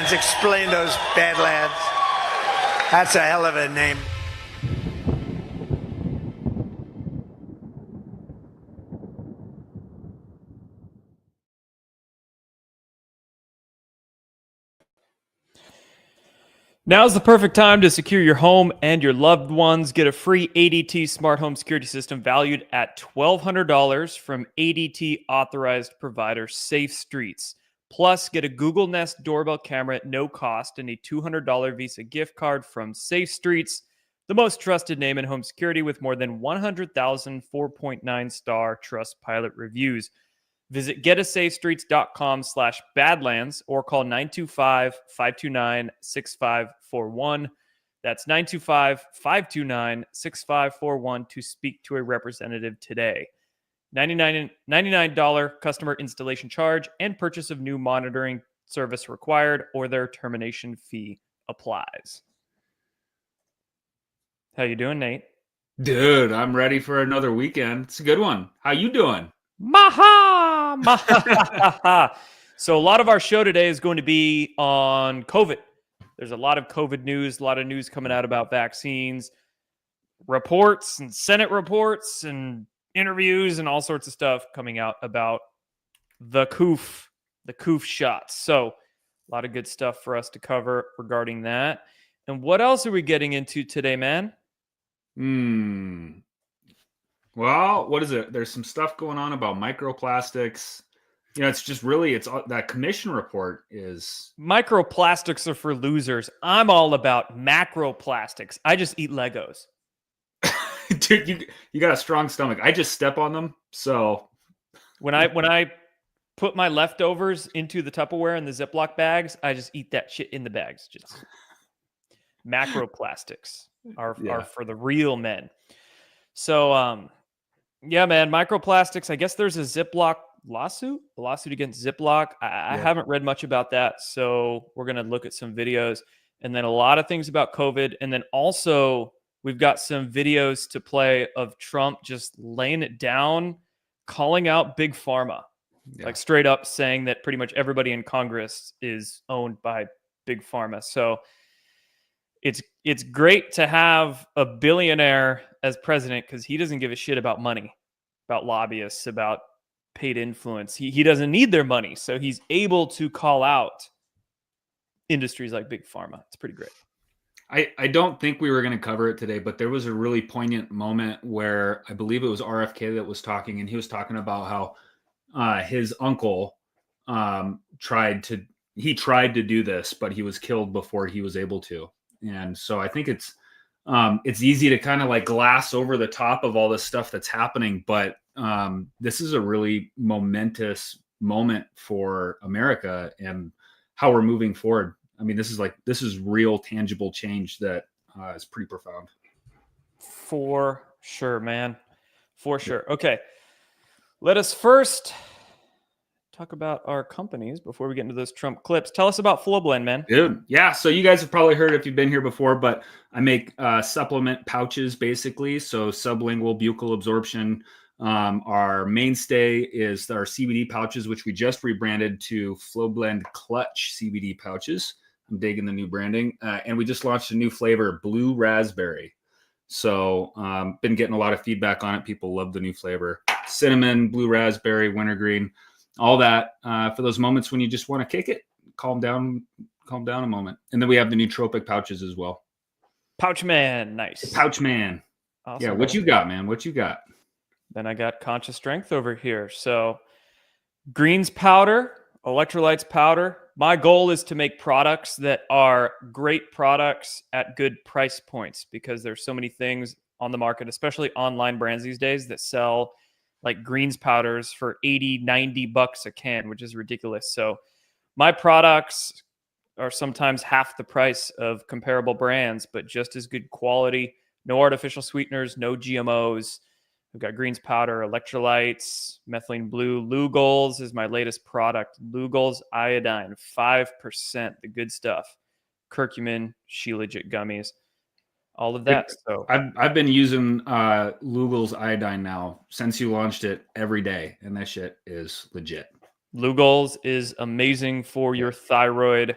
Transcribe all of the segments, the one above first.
Badlands. Explain those Badlands. That's a hell of a name. Now's the perfect time to secure your home and your loved ones. Get a free ADT smart home security system valued at $1,200 from ADT authorized provider Safe Streets. Plus, get a Google Nest doorbell camera at no cost and a $200 Visa gift card from Safe Streets, the most trusted name in home security with more than 100,000 4.9 star Trustpilot reviews. Visit getasafestreets.com/badlands or call 925-529-6541. That's 925-529-6541 to speak to a representative today. $99 customer installation charge and purchase of new monitoring service required, or their termination fee applies. How you doing, Nate? Dude, I'm ready for another weekend. It's a good one. How you doing? MAHA! MAHA! So a lot of our show today is going to be on COVID. There's a lot of COVID news, a lot of news coming out about vaccines, reports and Senate reports and interviews and all sorts of stuff coming out about the coof shots. So a lot of good stuff for us to cover regarding that. And what else are we getting into today, man? Well, what is it? There's some stuff going on about microplastics. You know, it's just really, it's that commission report is... Microplastics are for losers. I'm all about macroplastics. I just eat Legos. Dude, you got a strong stomach. I just step on them. So when I put my leftovers into the Tupperware and the Ziploc bags, I just eat that shit in the bags. Just macroplastics are for the real men. So, yeah, man, microplastics. I guess there's a Ziploc lawsuit against Ziploc. I haven't read much about that, so we're going to look at some videos and then a lot of things about COVID. And then also we've got some videos to play of Trump just laying it down, calling out Big Pharma, like straight up saying that pretty much everybody in Congress is owned by Big Pharma. So it's great to have a billionaire as president because he doesn't give a shit about money, about lobbyists, about paid influence. He doesn't need their money. So he's able to call out industries like Big Pharma. It's pretty great. I don't think we were going to cover it today, but there was a really poignant moment where I believe it was RFK that was talking, and he was talking about how his uncle tried to do this, but he was killed before he was able to. And so I think it's easy to kind of like glass over the top of all this stuff that's happening, but this is a really momentous moment for America and how we're moving forward. I mean, this is real tangible change that is pretty profound. For sure, man. For sure. Okay. Let us first talk about our companies before we get into those Trump clips. Tell us about FlowBlend, man. Dude, yeah. So you guys have probably heard if you've been here before, but I make supplement pouches basically. So sublingual buccal absorption. Our mainstay is our CBD pouches, which we just rebranded to FlowBlend Clutch CBD pouches. I'm digging the new branding. And we just launched a new flavor, Blue Raspberry. So been getting a lot of feedback on it. People love the new flavor. Cinnamon, blue raspberry, wintergreen, all that for those moments when you just want to kick it, calm down a moment. And then we have the nootropic pouches as well. Pouch Man, nice. Pouch Man. Awesome. Yeah, what you got, man? What you got? Then I got Conscious Strength over here. So greens powder, electrolytes powder. My goal is to make products that are great products at good price points because there's so many things on the market, especially online brands these days that sell like greens powders for $80, $90 a can, which is ridiculous. So my products are sometimes half the price of comparable brands, but just as good quality, no artificial sweeteners, no GMOs. We've got greens powder, electrolytes, methylene blue. Lugol's is my latest product. Lugol's iodine, 5%, the good stuff. Curcumin, Shilajit gummies, all of that. So I've been using Lugol's iodine now since you launched it every day, and that shit is legit. Lugol's is amazing for your thyroid.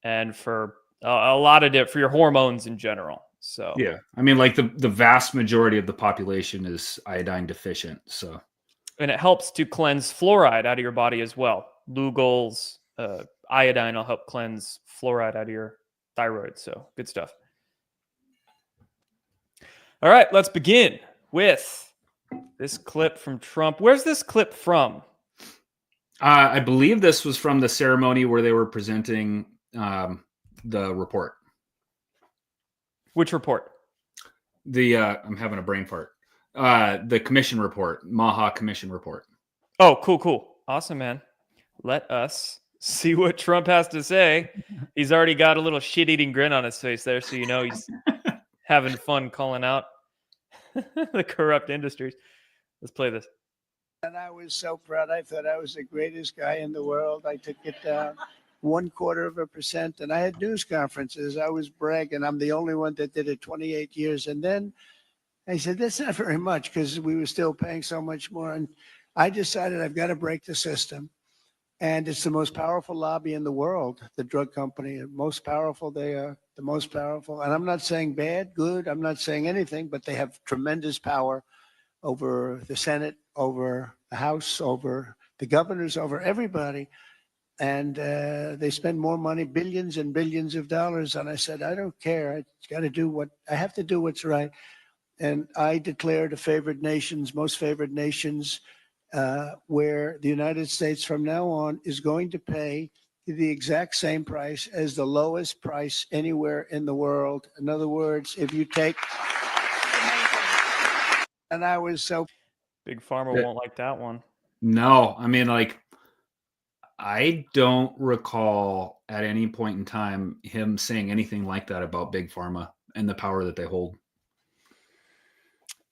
and for a lot of for your hormones in general. So yeah, I mean, like the vast majority of the population is iodine deficient. So, and it helps to cleanse fluoride out of your body as well. Lugol's iodine will help cleanse fluoride out of your thyroid. So good stuff. All right, let's begin with this clip from Trump. Where's this clip from? I believe this was from the ceremony where they were presenting the report. Which report? I'm having a brain fart. The commission report, MAHA commission report. Oh, cool. Awesome, man. Let us see what Trump has to say. He's already got a little shit-eating grin on his face there, so you know he's having fun calling out the corrupt industries. Let's play this. And I was so proud. I thought I was the greatest guy in the world. I took it down 0.25%. And I had news conferences. I was bragging. I'm the only one that did it 28 years. And then I said, that's not very much because we were still paying so much more. And I decided I've got to break the system. And it's the most powerful lobby in the world, the drug company. Most powerful, they are the most powerful. And I'm not saying bad, good. I'm not saying anything, but they have tremendous power over the Senate, over the House, over the governors, over everybody. And they spend more money, billions and billions of dollars. And I said, I don't care. I got to do I have to do what's right. And I declared most favored nations, where the United States from now on is going to pay the exact same price as the lowest price anywhere in the world. In other words, if you take, and I was so Big Pharma won't like that one. No, I mean, like, I don't recall at any point in time him saying anything like that about Big Pharma and the power that they hold.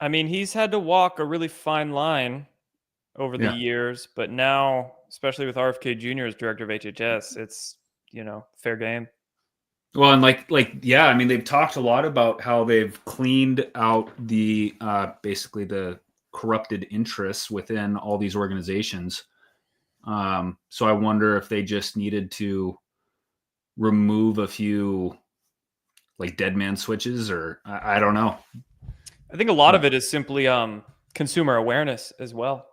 I mean, he's had to walk a really fine line over the years, but now, especially with RFK Jr. as director of HHS, it's, fair game. Well, and yeah, I mean, they've talked a lot about how they've cleaned out the basically the corrupted interests within all these organizations. So I wonder if they just needed to remove a few like dead man switches, or I don't know. I think a lot of it is simply consumer awareness as well.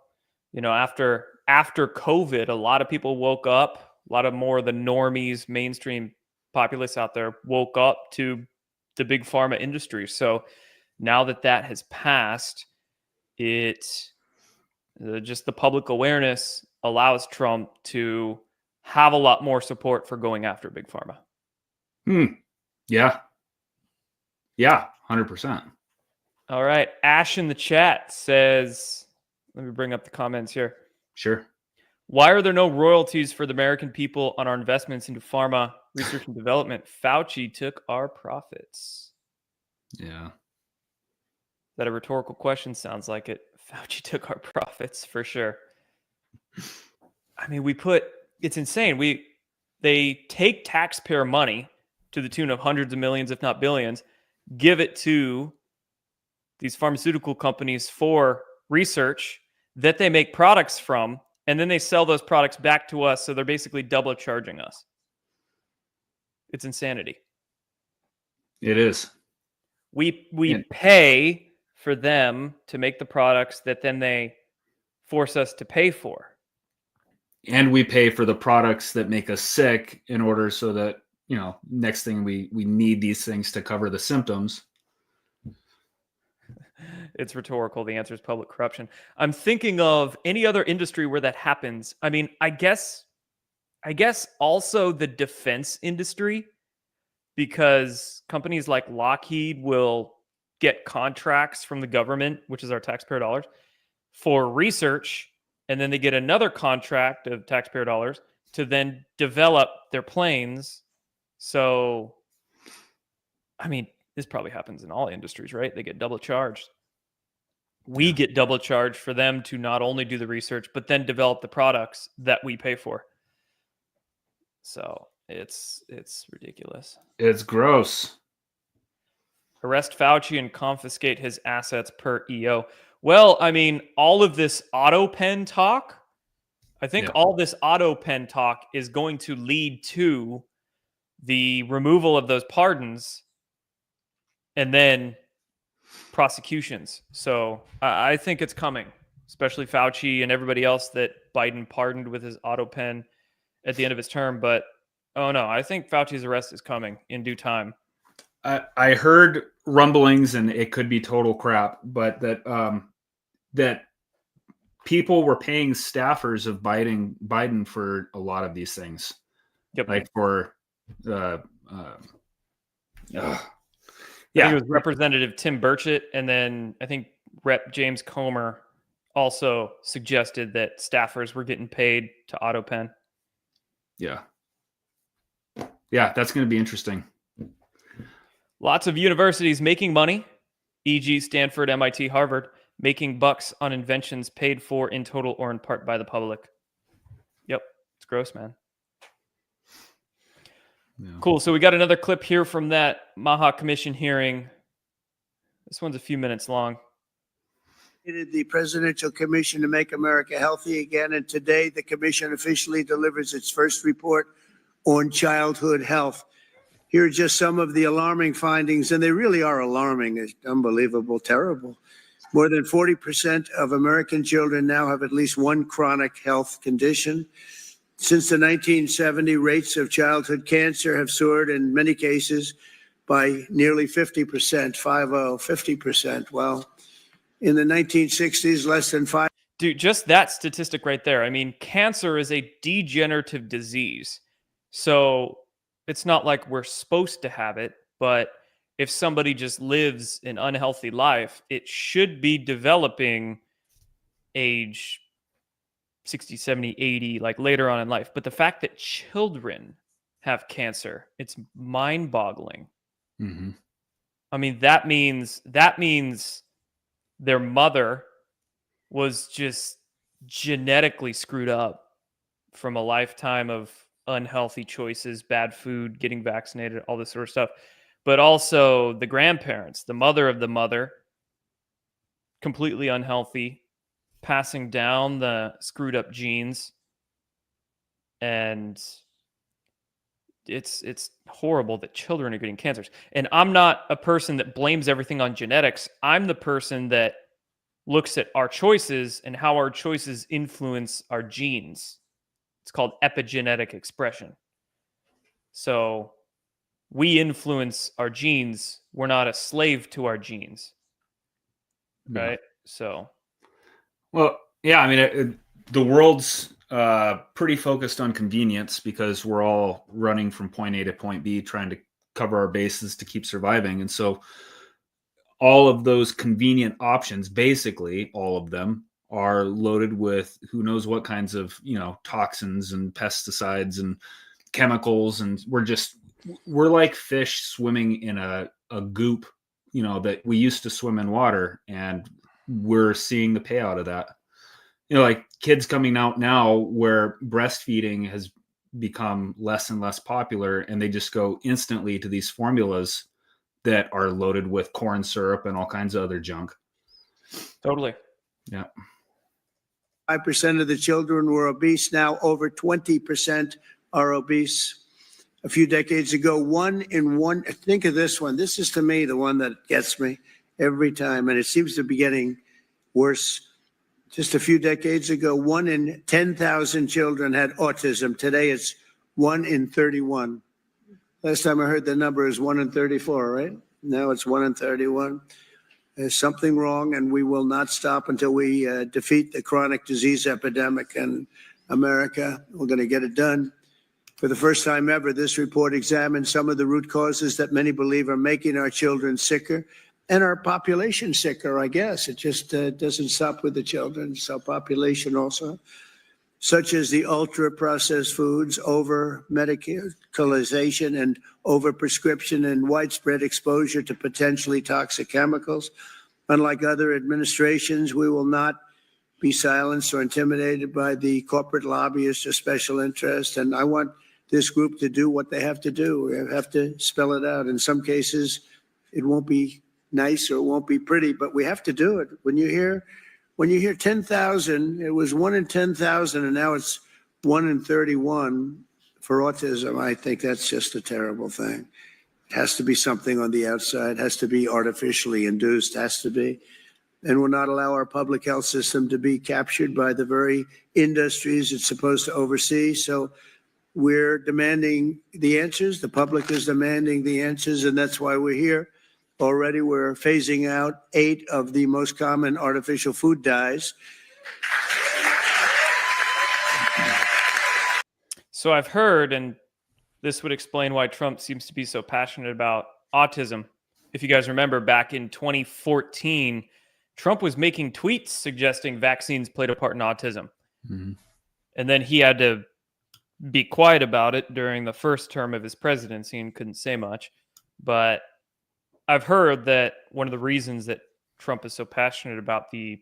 After COVID, a lot of people woke up. A lot of more of the normies, mainstream populace out there woke up to the big pharma industry. So now that has passed, just the public awareness allows Trump to have a lot more support for going after big pharma. Yeah, 100%. All right. Ash in the chat says, let me bring up the comments here. Sure. Why are there no royalties for the American people on our investments into pharma research and development? Fauci took our profits. Yeah. Is that a rhetorical question? Sounds like it. Fauci took our profits for sure. I mean, it's insane. They take taxpayer money to the tune of hundreds of millions, if not billions, give it to these pharmaceutical companies for research that they make products from, and then they sell those products back to us. So they're basically double charging us. It's insanity. It is. We pay for them to make the products that then they force us to pay for. And we pay for the products that make us sick in order so that, next thing we need these things to cover the symptoms. It's rhetorical. The answer is public corruption. I'm thinking of any other industry where that happens. I mean, I guess also the defense industry, because companies like Lockheed will get contracts from the government, which is our taxpayer dollars, for research, and then they get another contract of taxpayer dollars to then develop their planes. So, I mean, this probably happens in all industries, right? They get double charged. We get double charged for them to not only do the research, but then develop the products that we pay for. So it's ridiculous. It's gross. Arrest Fauci and confiscate his assets per EO. Well, I mean, all of this auto pen talk, I think all this auto pen talk is going to lead to the removal of those pardons, and then prosecutions. So I think it's coming, especially Fauci and everybody else that Biden pardoned with his auto pen at the end of his term. But oh no, I think Fauci's arrest is coming in due time. I heard rumblings, and it could be total crap, but that people were paying staffers of Biden for a lot of these things. Yep. Like for I think it was Representative Tim Burchett, and then I think Rep. James Comer also suggested that staffers were getting paid to auto pen. Yeah, that's going to be interesting. Lots of universities making money, e.g. Stanford, MIT, Harvard, making bucks on inventions paid for in total or in part by the public. Yep, it's gross, man. Yeah. Cool. So we got another clip here from that MAHA commission hearing. This one's a few minutes long. The Presidential Commission to Make America Healthy Again, and today the commission officially delivers its first report on childhood health. Here are just some of the alarming findings, and they really are alarming. It's unbelievable, terrible. More than 40% of American children now have at least one chronic health condition. Since the 1970s, rates of childhood cancer have soared in many cases by nearly 50%, 50%. Well, in the 1960s, less than 5. Dude, just that statistic right there. I mean, cancer is a degenerative disease. So it's not like we're supposed to have it, but if somebody just lives an unhealthy life, it should be developing age 60, 70, 80, like later on in life. But the fact that children have cancer, it's mind-boggling. Mm-hmm. I mean, that means their mother was just genetically screwed up from a lifetime of unhealthy choices, bad food, getting vaccinated, all this sort of stuff. But also the grandparents, the mother of the mother, completely unhealthy, passing down the screwed up genes. And it's horrible that children are getting cancers. And I'm not a person that blames everything on genetics. I'm the person that looks at our choices and how our choices influence our genes. It's called epigenetic expression. So we influence our genes. We're not a slave to our genes. Right? Yeah. So. Well, yeah, I mean, the world's pretty focused on convenience because we're all running from point A to point B, trying to cover our bases to keep surviving. And so all of those convenient options, basically all of them, are loaded with who knows what kinds of, toxins and pesticides and chemicals. And we're like fish swimming in a goop, that we used to swim in water, and we're seeing the payout of that. Like kids coming out now where breastfeeding has become less and less popular, and they just go instantly to these formulas that are loaded with corn syrup and all kinds of other junk. Totally. Yeah. 5% of the children were obese. Now over 20% are obese. A few decades ago, 1 in 1, think of this one. This is to me the one that gets me every time, and it seems to be getting worse. Just a few decades ago, 1 in 10,000 children had autism. Today it's 1 in 31. Last time I heard the number is 1 in 34, right? Now it's 1 in 31. There's something wrong, and we will not stop until we defeat the chronic disease epidemic in America. We're going to get it done. For the first time ever, this report examines some of the root causes that many believe are making our children sicker and our population sicker, I guess. It just doesn't stop with the children, so population also, such as the ultra-processed foods, over-medicalization and over-prescription and widespread exposure to potentially toxic chemicals. Unlike other administrations, we will not be silenced or intimidated by the corporate lobbyists or special interests. And I want this group to do what they have to do. We have to spell it out. In some cases, it won't be nice or it won't be pretty, but we have to do it. When you hear 10,000, it was 1 in 10,000, and now it's 1 in 31. for autism, I think that's just a terrible thing. It has to be something on the outside, has to be artificially induced, has to be. And will not allow our public health system to be captured by the very industries it's supposed to oversee. So we're demanding the answers. The public is demanding the answers, and that's why we're here. Already we're phasing out 8 of the most common artificial food dyes. So I've heard, and this would explain why Trump seems to be so passionate about autism. If you guys remember, back in 2014, Trump was making tweets suggesting vaccines played a part in autism. Mm-hmm. And then he had to be quiet about it during the first term of his presidency and couldn't say much. But I've heard that one of the reasons that Trump is so passionate about the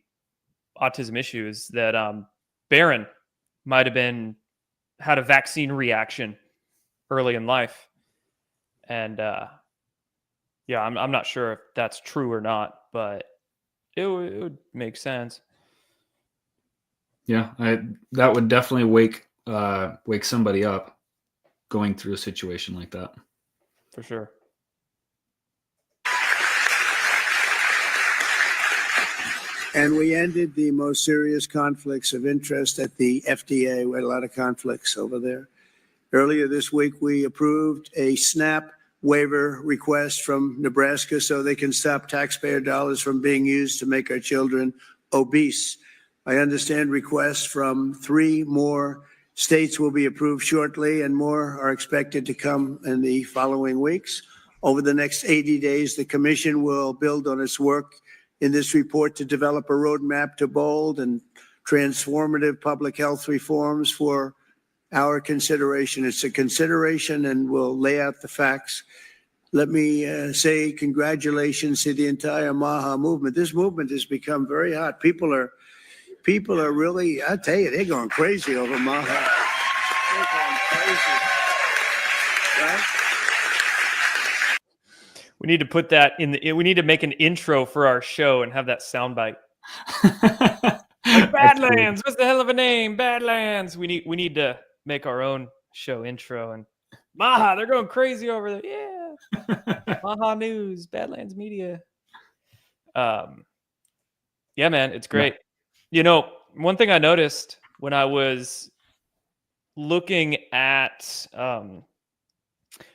autism issue is that Barron might have had a vaccine reaction early in life. And yeah, I'm not sure if that's true or not, but it would make sense. Yeah, that would definitely wake somebody up going through a situation like that. For sure. And we ended the most serious conflicts of interest at the FDA. We had a lot of conflicts over there. Earlier this week, we approved a SNAP waiver request from Nebraska so they can stop taxpayer dollars from being used to make our children obese. I understand requests from 3 more states will be approved shortly, and more are expected to come in the following weeks. Over the next 80 days, the commission will build on its work in this report to develop a roadmap to bold and transformative public health reforms for our consideration. It's a consideration, and we'll lay out the facts. Let me say congratulations to the entire MAHA movement. This movement has become very hot. People are really, I tell you, they're going crazy over MAHA. They're going crazy, right? We need to put that we need to make an intro for our show and have that soundbite. Like Badlands, what's the hell of a name? Badlands. We need to make our own show intro. And MAHA, they're going crazy over there. Yeah. MAHA News, Badlands Media. Yeah, man, it's great. You know, one thing I noticed when I was looking at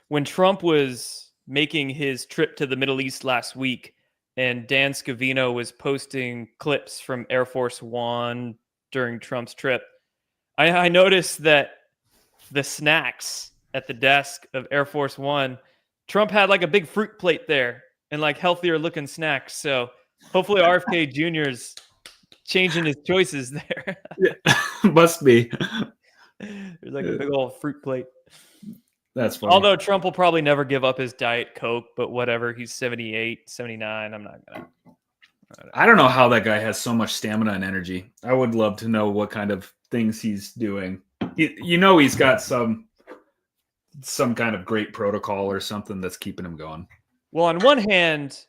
when Trump was making his trip to the Middle East last week, and Dan Scavino was posting clips from Air Force One during Trump's trip, I noticed that the snacks at the desk of Air Force One, Trump had like a big fruit plate there and like healthier looking snacks. So hopefully RFK Jr.'s changing his choices there. Yeah, must be. There's like a big old fruit plate. That's funny. Although Trump will probably never give up his Diet Coke, but whatever. He's 78, 79. I'm not going to. I don't know how that guy has so much stamina and energy. I would love to know what kind of things he's doing. He's got some kind of great protocol or something that's keeping him going. Well, on one hand,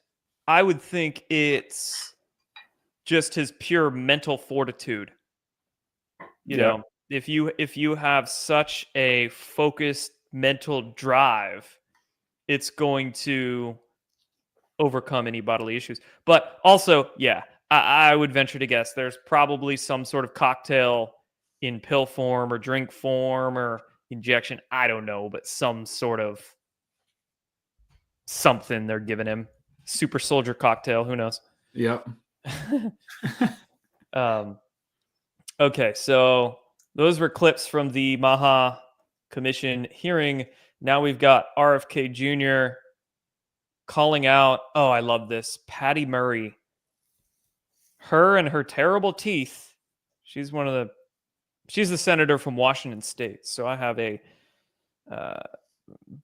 I would think it's just his pure mental fortitude. You know, if you have such a focused mental drive, it's going to overcome any bodily issues. But also, yeah, I would venture to guess there's probably some sort of cocktail in pill form or drink form or injection. I don't know, but some sort of something they're giving him. Super soldier cocktail. Who knows? Yep. Okay, so those were clips from the MAHA Commission hearing. Now we've got RFK Jr. calling out, oh, I love this, Patty Murray. Her and her terrible teeth. She's the senator from Washington State, so I have a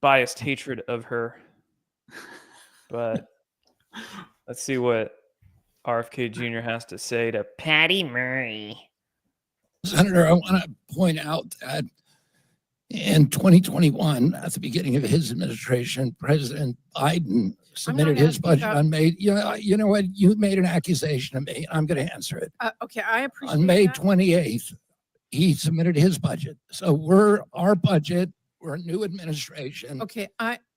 biased hatred of her. But let's see what RFK Jr. has to say to Patty Murray. Senator, I want to point out that in 2021, at the beginning of his administration, President Biden submitted his budget on May. You know what? You made an accusation of me. I'm going to answer it. Okay, I appreciate on May that. 28th, he submitted his budget. So our budget We're a new administration. Okay,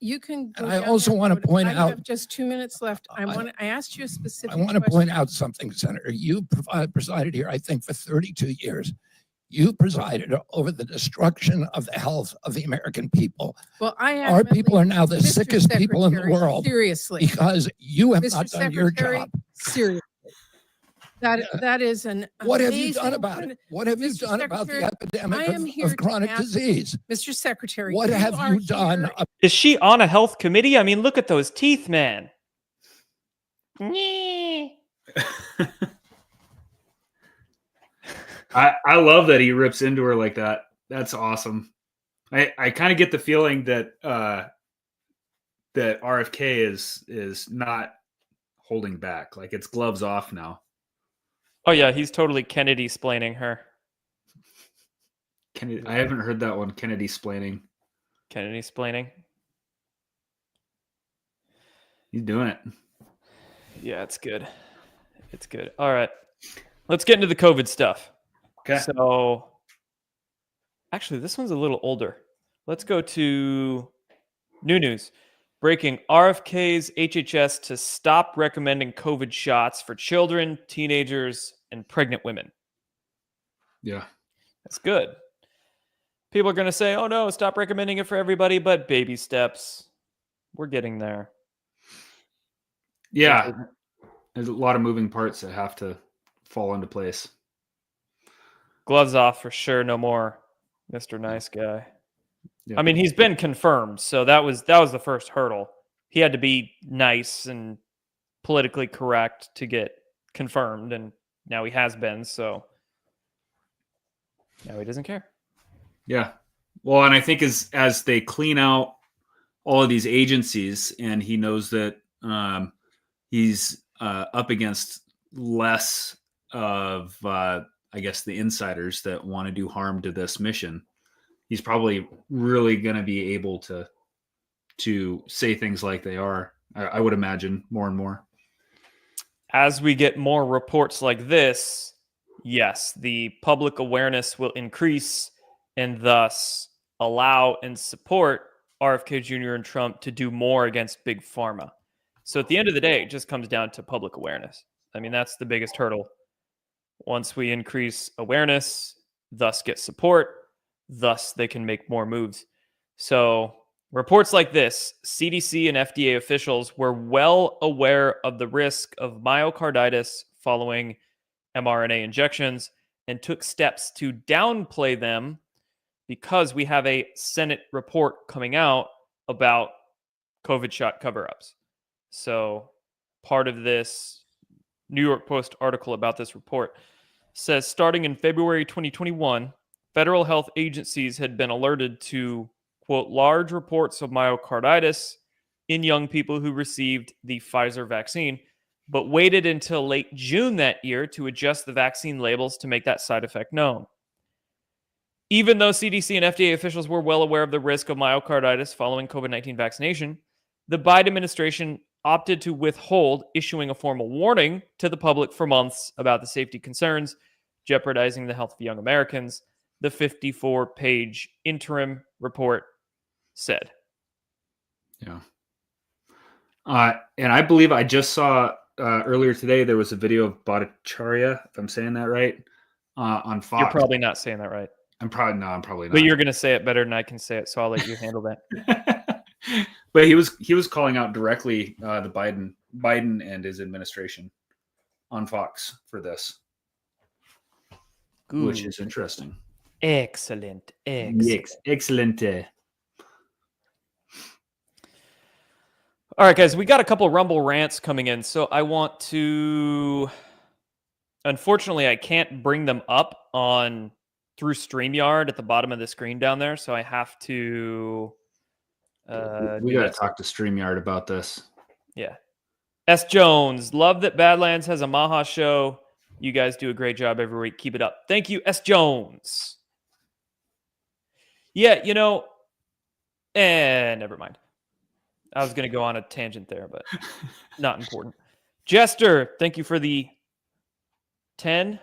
you can go And I down also that want to road. point I out, have just 2 minutes left. I asked you a I specific want to question. point out something, Senator. You presided here, I think, for 32 years. You presided over the destruction of the health of the American people. Well, Our people are now the Mr. sickest people in the Secretary, world seriously, because you have Mr. not done your Secretary, job. seriously. That is an What have you done amazing about it? What have you Mr. done about the Secretary, epidemic I am here of to chronic ask- disease? Mr. Secretary. What have are you done? here- Is she on a health committee? I mean, look at those teeth, man. I love that he rips into her like that. That's awesome. I kind of get the feeling that that RFK is not holding back. Like it's gloves off now. Oh yeah, he's totally Kennedy splaining her. Kennedy, I haven't heard that one. Kennedy splaining. Kennedy splaining. He's doing it. Yeah, it's good. It's good. All right. Let's get into the COVID stuff. Okay. So actually, this one's a little older. Let's go to new news. Breaking: RFK's HHS to stop recommending COVID shots for children, teenagers, and pregnant women. Yeah. That's good. People are going to say, oh no, stop recommending it for everybody, but baby steps. We're getting there. Yeah. There's a lot of moving parts that have to fall into place. Gloves off for sure. No more Mr. Nice Guy. Yeah. I mean, he's been confirmed, so that was the first hurdle. He had to be nice and politically correct to get confirmed, and now he has been, so now he doesn't care. Yeah. Well, and I think as they clean out all of these agencies, and he knows that he's up against less of, I guess, the insiders that want to do harm to this mission, he's probably really going to be able to say things like they are. I would imagine more and more. As we get more reports like this, yes, the public awareness will increase and thus allow and support RFK Jr. and Trump to do more against big pharma. So at the end of the day, it just comes down to public awareness. I mean, that's the biggest hurdle. Once we increase awareness, thus get support, thus they can make more moves. So reports like this: CDC and FDA officials were well aware of the risk of myocarditis following mRNA injections and took steps to downplay them because we have a Senate report coming out about COVID shot cover-ups. So part of this New York Post article about this report says starting in February 2021, federal health agencies had been alerted to, quote, large reports of myocarditis in young people who received the Pfizer vaccine, but waited until late June that year to adjust the vaccine labels to make that side effect known. Even though CDC and FDA officials were well aware of the risk of myocarditis following COVID-19 vaccination, the Biden administration opted to withhold issuing a formal warning to the public for months about the safety concerns jeopardizing the health of young Americans, the 54-page interim report said. Yeah. And I believe I just saw earlier today, there was a video of Bhattacharya, if I'm saying that right, on Fox. You're probably not saying that right. I'm probably not. But you're going to say it better than I can say it, so I'll let you handle that. But he was calling out directly the Biden and his administration on Fox for this, which is interesting. Excellent. Excellent. All right, guys, we got a couple Rumble rants coming in, so I want to... Unfortunately, I can't bring them up through StreamYard at the bottom of the screen down there, so I have to... we got to talk to StreamYard about this. Yeah. S. Jones, love that Badlands has a MAHA show. You guys do a great job every week. Keep it up. Thank you, S. Jones. Yeah, never mind. I was going to go on a tangent there, but not important. Jester, thank you for the 10.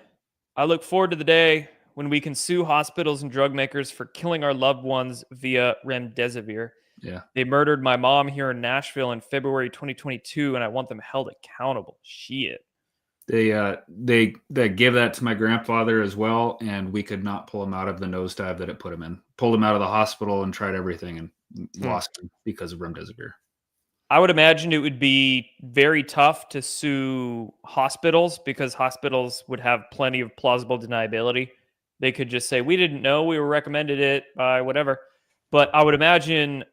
I look forward to the day when we can sue hospitals and drug makers for killing our loved ones via remdesivir. Yeah. They murdered my mom here in Nashville in February 2022, and I want them held accountable. Shit. They gave that to my grandfather as well, and we could not pull him out of the nosedive that it put him in. Pulled him out of the hospital and tried everything and lost him because of remdesivir. I would imagine it would be very tough to sue hospitals because hospitals would have plenty of plausible deniability. They could just say, we didn't know, we were recommended it by whatever. But I would imagine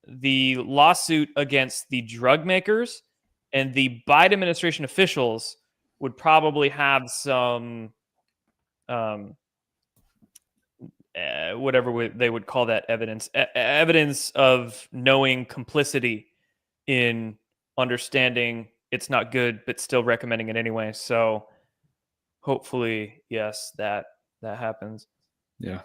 the lawsuit against the drug makers and the Biden administration officials would probably have some whatever they would call that evidence, evidence of knowing complicity in understanding it's not good, but still recommending it anyway. So hopefully, yes, that happens. Yeah.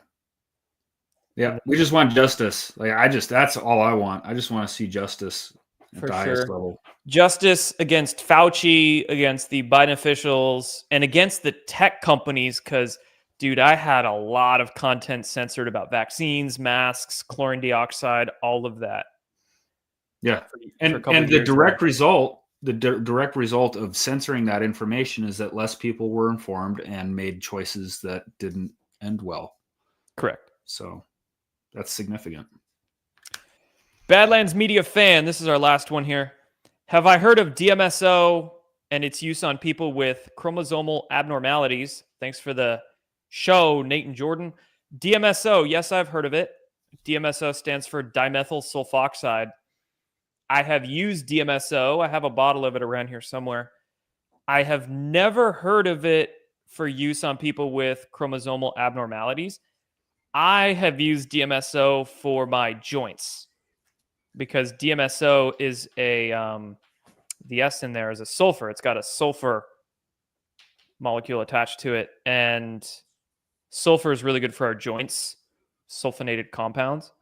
Yeah. We just want justice. That's all I want. I just want to see justice at the highest level. Justice against Fauci, against the Biden officials, and against the tech companies. Because, dude, I had a lot of content censored about vaccines, masks, chlorine dioxide, all of that. Yeah, and the direct result of censoring that information is that less people were informed and made choices that didn't end well. Correct. So that's significant. Badlands Media Fan, this is our last one here. Have I heard of DMSO and its use on people with chromosomal abnormalities? Thanks for the show, Nate and Jordan. DMSO, yes, I've heard of it. DMSO stands for dimethyl sulfoxide. I have used DMSO. I have a bottle of it around here somewhere. I have never heard of it for use on people with chromosomal abnormalities. I have used DMSO for my joints because DMSO is the S in there is a sulfur. It's got a sulfur molecule attached to it. And sulfur is really good for our joints, sulfonated compounds.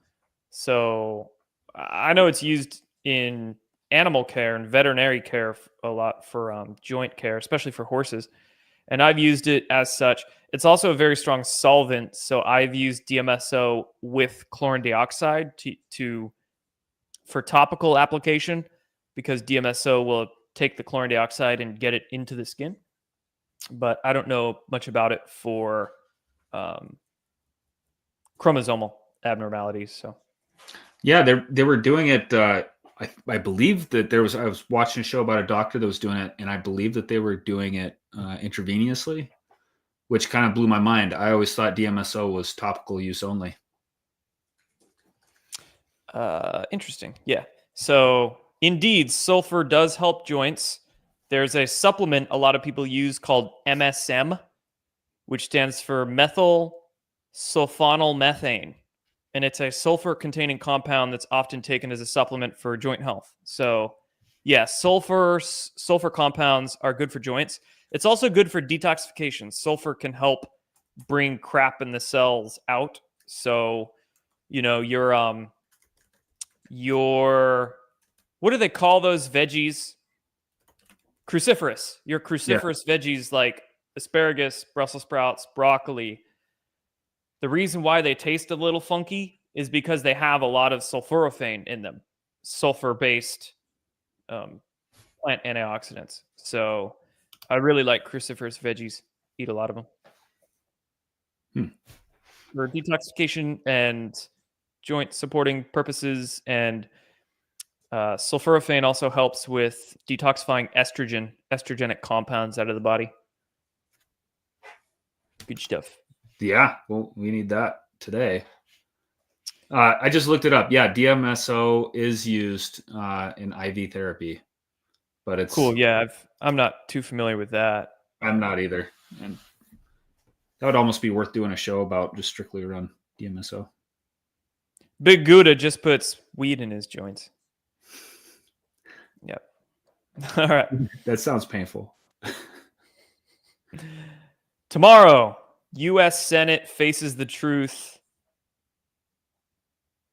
So I know it's used in animal care and veterinary care a lot for joint care, especially for horses. And I've used it as such. It's also a very strong solvent. So I've used DMSO with chlorine dioxide for topical application because DMSO will take the chlorine dioxide and get it into the skin. But I don't know much about it for chromosomal abnormalities. So yeah, they were doing it. I believe that I was watching a show about a doctor that was doing it, and I believe that they were doing it intravenously, which kind of blew my mind. I always thought DMSO was topical use only. Interesting. Yeah. So indeed, sulfur does help joints. There's a supplement a lot of people use called MSM, which stands for methyl sulfonylmethane. And it's a sulfur-containing compound that's often taken as a supplement for joint health. So, yeah, sulfur compounds are good for joints. It's also good for detoxification. Sulfur can help bring crap in the cells out. So, your what do they call those veggies? Cruciferous. Your cruciferous veggies like asparagus, Brussels sprouts, broccoli. The reason why they taste a little funky is because they have a lot of sulforaphane in them, sulfur-based plant antioxidants. So I really like cruciferous veggies. Eat a lot of them. For detoxification and joint supporting purposes, and sulforaphane also helps with detoxifying estrogenic compounds out of the body. Good stuff. Yeah, well, we need that today. I just looked it up. Yeah, DMSO is used in IV therapy, but it's cool. Yeah, I'm not too familiar with that. I'm not either, and that would almost be worth doing a show about just strictly around DMSO. Big Gouda just puts weed in his joints. Yep. All right. That sounds painful. Tomorrow, U.S. Senate faces the truth.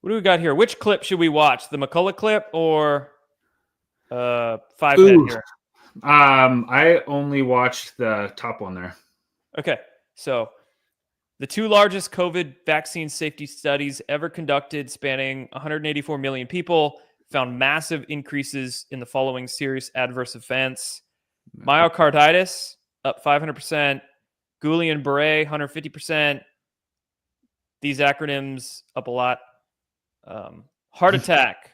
What do we got here? Which clip should we watch? The McCullough clip or 5 Head here? I only watched the top one there. Okay, so The two largest COVID vaccine safety studies ever conducted, spanning 184 million people, found massive increases in the following serious adverse events: myocarditis, up 500%, Guillain-Barré, 150%. These acronyms up a lot. Heart attack,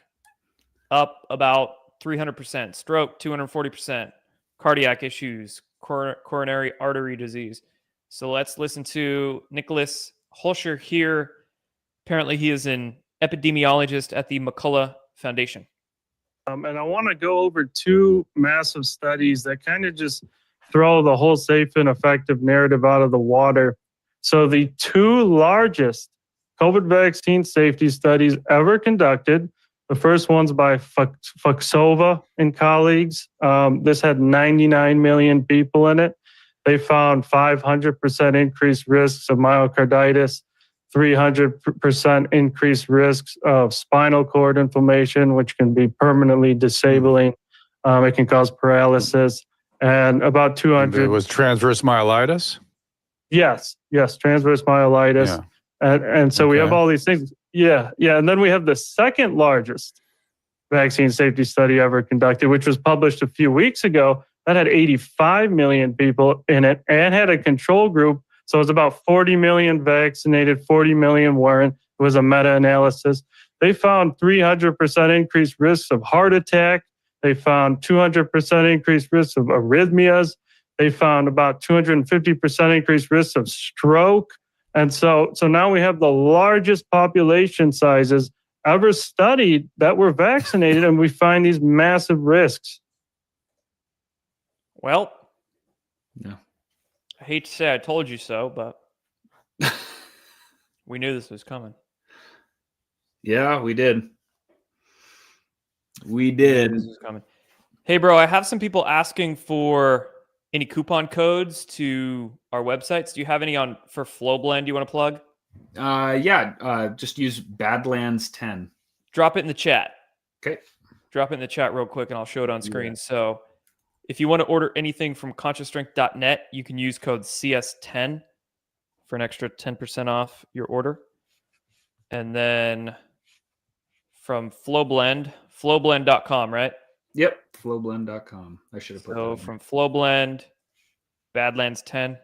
up about 300%. Stroke, 240%. Cardiac issues, coronary artery disease. So let's listen to Nicholas Holscher here. Apparently he is an epidemiologist at the McCullough Foundation. And I want to go over two massive studies that kind of just throw the whole safe and effective narrative out of the water. So the two largest COVID vaccine safety studies ever conducted, the first one's by Fuxova and colleagues. This had 99 million people in it. They found 500% increased risks of myocarditis, 300% increased risks of spinal cord inflammation, which can be permanently disabling. It can cause paralysis, and about 200. It was transverse myelitis? Yes, transverse myelitis. Yeah. And so we have all these things. Yeah. And then we have the second largest vaccine safety study ever conducted, which was published a few weeks ago. That had 85 million people in it and had a control group. So it was about 40 million vaccinated, 40 million weren't. It was a meta-analysis. They found 300% increased risks of heart attack. They found 200% increased risks of arrhythmias. They found about 250% increased risks of stroke. And so now we have the largest population sizes ever studied that were vaccinated, and we find these massive risks. Well, Yeah. I hate to say I told you so, but we knew this was coming. Yeah, we did. We This did. was coming. Hey, bro, I have some people asking for any coupon codes to our websites. Do you have any for FlowBlend you want to plug? Just use Badlands 10. Drop it in the chat. Okay. Drop it in the chat real quick and I'll show it on screen. So if you want to order anything from ConsciousStrength.net, you can use code CS10 for an extra 10% off your order. And then from FlowBlend, flowblend.com, right? Yep. Flowblend.com. I should have put So that in. from FlowBlend, Badlands 10,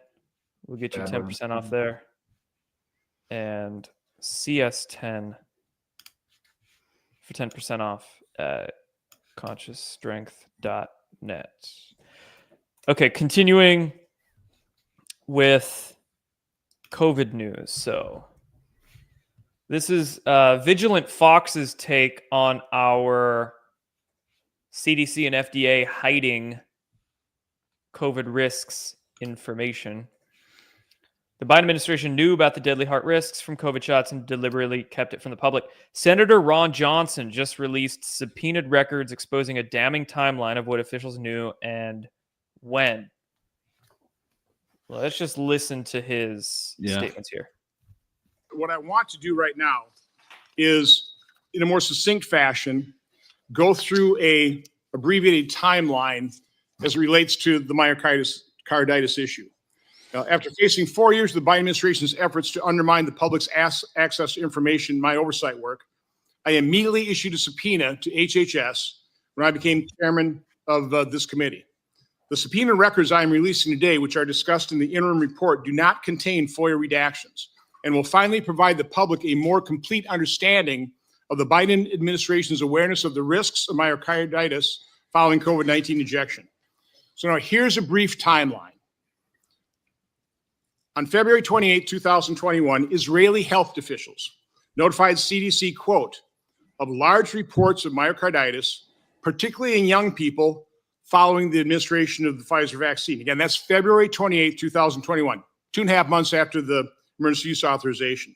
we'll get you Badlands 10% off 10. there. And CS10 for 10% off at ConsciousStrength.net. Okay, continuing with COVID news. So this is Vigilant Fox's take on our CDC and FDA hiding COVID risks information. The Biden administration knew about the deadly heart risks from COVID shots and deliberately kept it from the public. Senator Ron Johnson just released subpoenaed records exposing a damning timeline of what officials knew and when. Well, let's just listen to his statements here. What I want to do right now is, in a more succinct fashion, go through a abbreviated timeline as it relates to the myocarditis issue. After facing 4 years of the Biden administration's efforts to undermine the public's access to information, my oversight work, I immediately issued a subpoena to HHS when I became chairman of this committee. The subpoena records I am releasing today, which are discussed in the interim report, do not contain FOIA redactions and will finally provide the public a more complete understanding of the Biden administration's awareness of the risks of myocarditis following COVID-19 injection. So now here's a brief timeline. On February 28, 2021, Israeli health officials notified CDC, quote, of large reports of myocarditis, particularly in young people following the administration of the Pfizer vaccine. Again, that's February 28, 2021, 2.5 months after the emergency use authorization.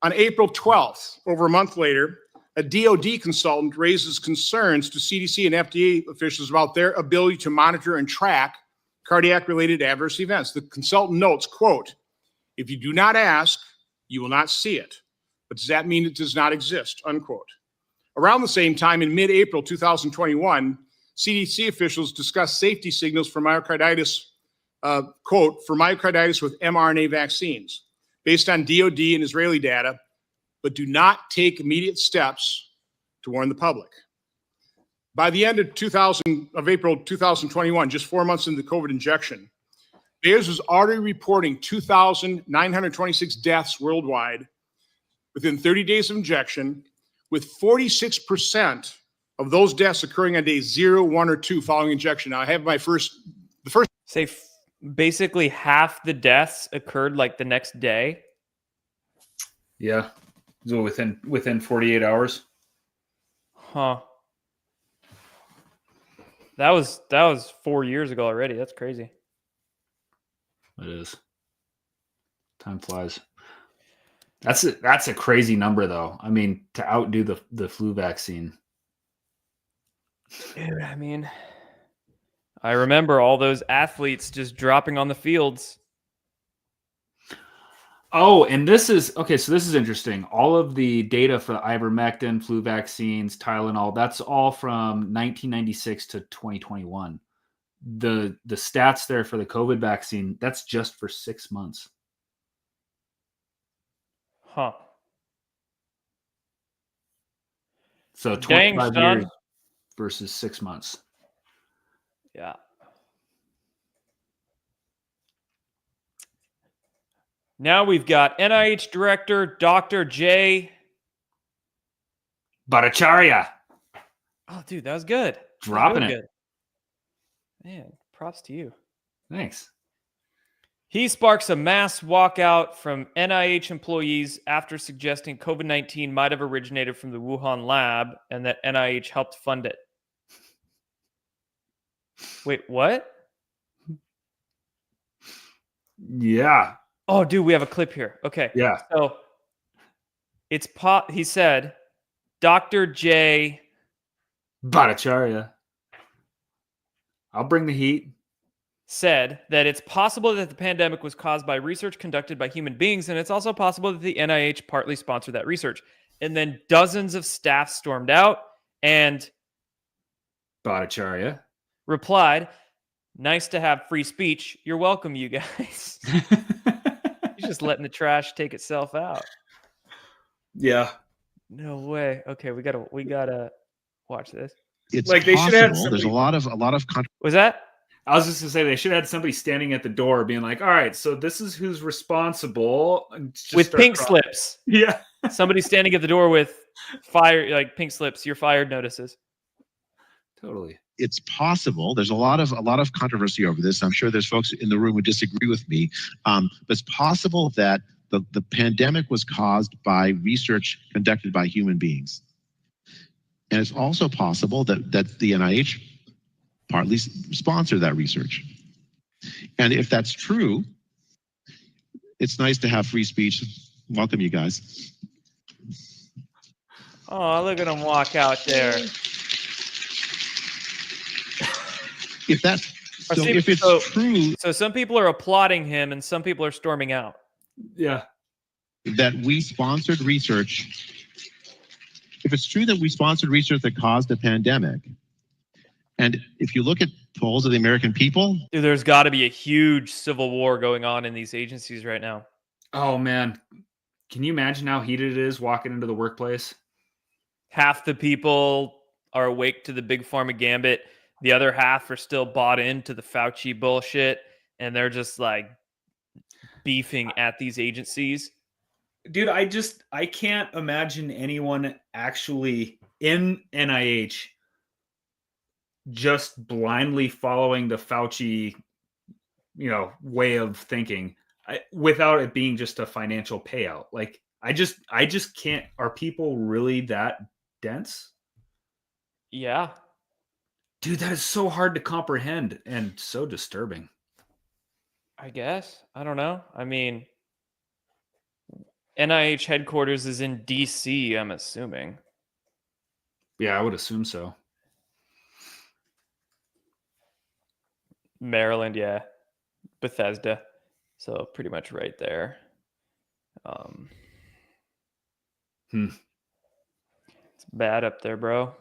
On April 12th, over a month later, a DOD consultant raises concerns to CDC and FDA officials about their ability to monitor and track cardiac-related adverse events. The consultant notes, quote, if you do not ask, you will not see it. But does that mean it does not exist, unquote. Around the same time, in mid-April 2021, CDC officials discussed safety signals for myocarditis quote, for myocarditis with mRNA vaccines based on DOD and Israeli data, but do not take immediate steps to warn the public. By the end of April 2021, just 4 months into the COVID injection, Bayer was already reporting 2,926 deaths worldwide within 30 days of injection, with 46% of those deaths occurring on day 0, 1, or 2 following injection. Now, I have the first. Say basically half the deaths occurred like the next day. Yeah. So within 48 hours. Huh. That was 4 years ago already. That's crazy. It is. Time flies. That's a crazy number, though. I mean, to outdo the flu vaccine. Dude, I mean, I remember all those athletes just dropping on the fields. Oh, and this is okay. So this is interesting. All of the data for the ivermectin, flu vaccines, Tylenol, that's all from 1996 to 2021. The stats there for the COVID vaccine, that's just for 6 months. Huh. So Dang, 25 son. years versus 6 months. Yeah. Now we've got NIH Director Dr. J. Bhattacharya. Oh, dude, that was good. That was Dropping really it. good. Man, props to you. Thanks. He sparks a mass walkout from NIH employees after suggesting COVID-19 might have originated from the Wuhan lab and that NIH helped fund it. Wait, what? Yeah. Oh, dude, we have a clip here. Okay. Yeah. So he said, Dr. J. Bhattacharya. I'll bring the heat. Said that it's possible that the pandemic was caused by research conducted by human beings, and it's also possible that the NIH partly sponsored that research. And then dozens of staff stormed out and Bhattacharya. replied, nice to have free speech. You're welcome, you guys. He's just letting the trash take itself out. Yeah. No way. Okay, we gotta watch this. It's Like, they should have possible. There's a lot of Was that? I was just gonna say they should have had somebody standing at the door being like, all right, so this is who's responsible. And just With start pink crying. slips. Yeah. Somebody standing at the door with pink slips. You're fired notices. Totally. it's possible. There's a lot of controversy over this. I'm sure there's folks in the room who disagree with me. But it's possible that the pandemic was caused by research conducted by human beings. And it's also possible that the NIH partly sponsored that research. And if that's true, it's nice to have free speech. Welcome, you guys. Oh, look at him walk out there. If it's true So some people are applauding him and some people are storming out. Yeah. that we sponsored research, if it's true that we sponsored research that caused a pandemic, and if you look at polls of the American people, Dude, there's got to be a huge civil war going on in these agencies right now. Oh man, can you imagine how heated it is walking into the workplace? Half the people are awake to the big pharma gambit. The other half are still bought into the Fauci bullshit, and they're just like beefing at these agencies. Dude, I can't imagine anyone actually in NIH just blindly following the Fauci, way of thinking without it being just a financial payout. Like, I just can't. Are people really that dense? Yeah. Dude, that is so hard to comprehend and so disturbing. I guess. I don't know. I mean, NIH headquarters is in DC, I'm assuming. Yeah, I would assume so. Maryland, yeah. Bethesda. So pretty much right there. It's bad up there, bro.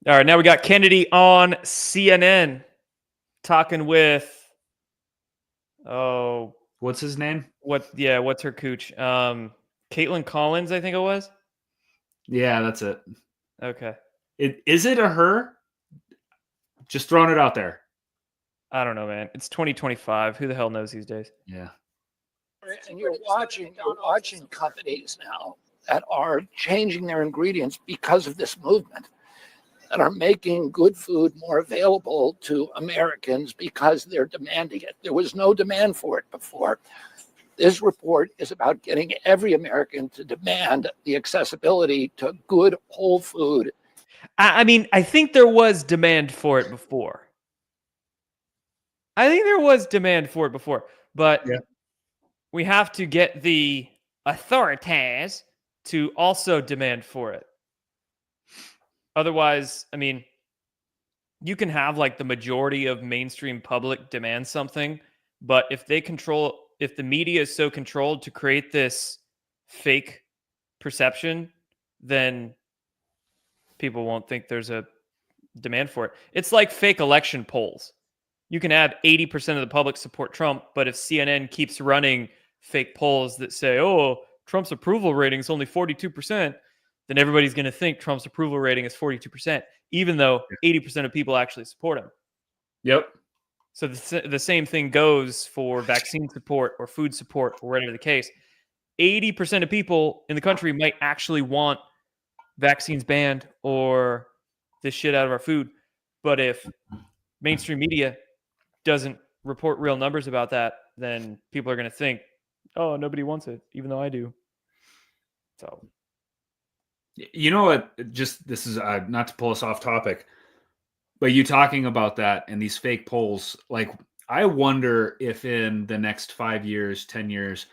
All right, now we got Kennedy on CNN. talking with, oh, What's his name? what's her cooch? Caitlin Collins, I think it was. Yeah, that's it. Okay. Is it a her? Just throwing it out there. I don't know, man. It's 2025. Who the hell knows these days? Yeah. And you're watching companies now that are changing their ingredients because of this movement, that are making good food more available to Americans because they're demanding it. There was no demand for it before. This report is about getting every American to demand the accessibility to good whole food. I mean, I think there was demand for it before. But Yeah. we have to get the authorities to also demand for it. Otherwise, I mean, you can have like the majority of mainstream public demand something, but if the media is so controlled to create this fake perception, then people won't think there's a demand for it. It's like fake election polls. You can have 80% of the public support Trump, but if CNN keeps running fake polls that say, oh, Trump's approval rating is only 42%, then everybody's going to think Trump's approval rating is 42%, even though 80% of people actually support him. Yep. So the same thing goes for vaccine support or food support or whatever the case. 80% of people in the country might actually want vaccines banned or this shit out of our food. But if mainstream media doesn't report real numbers about that, then people are going to think, oh, nobody wants it, even though I do. So, you know what? Just this is not to pull us off topic, but you talking about that and these fake polls, like I wonder if in the next 5 years, 10 years,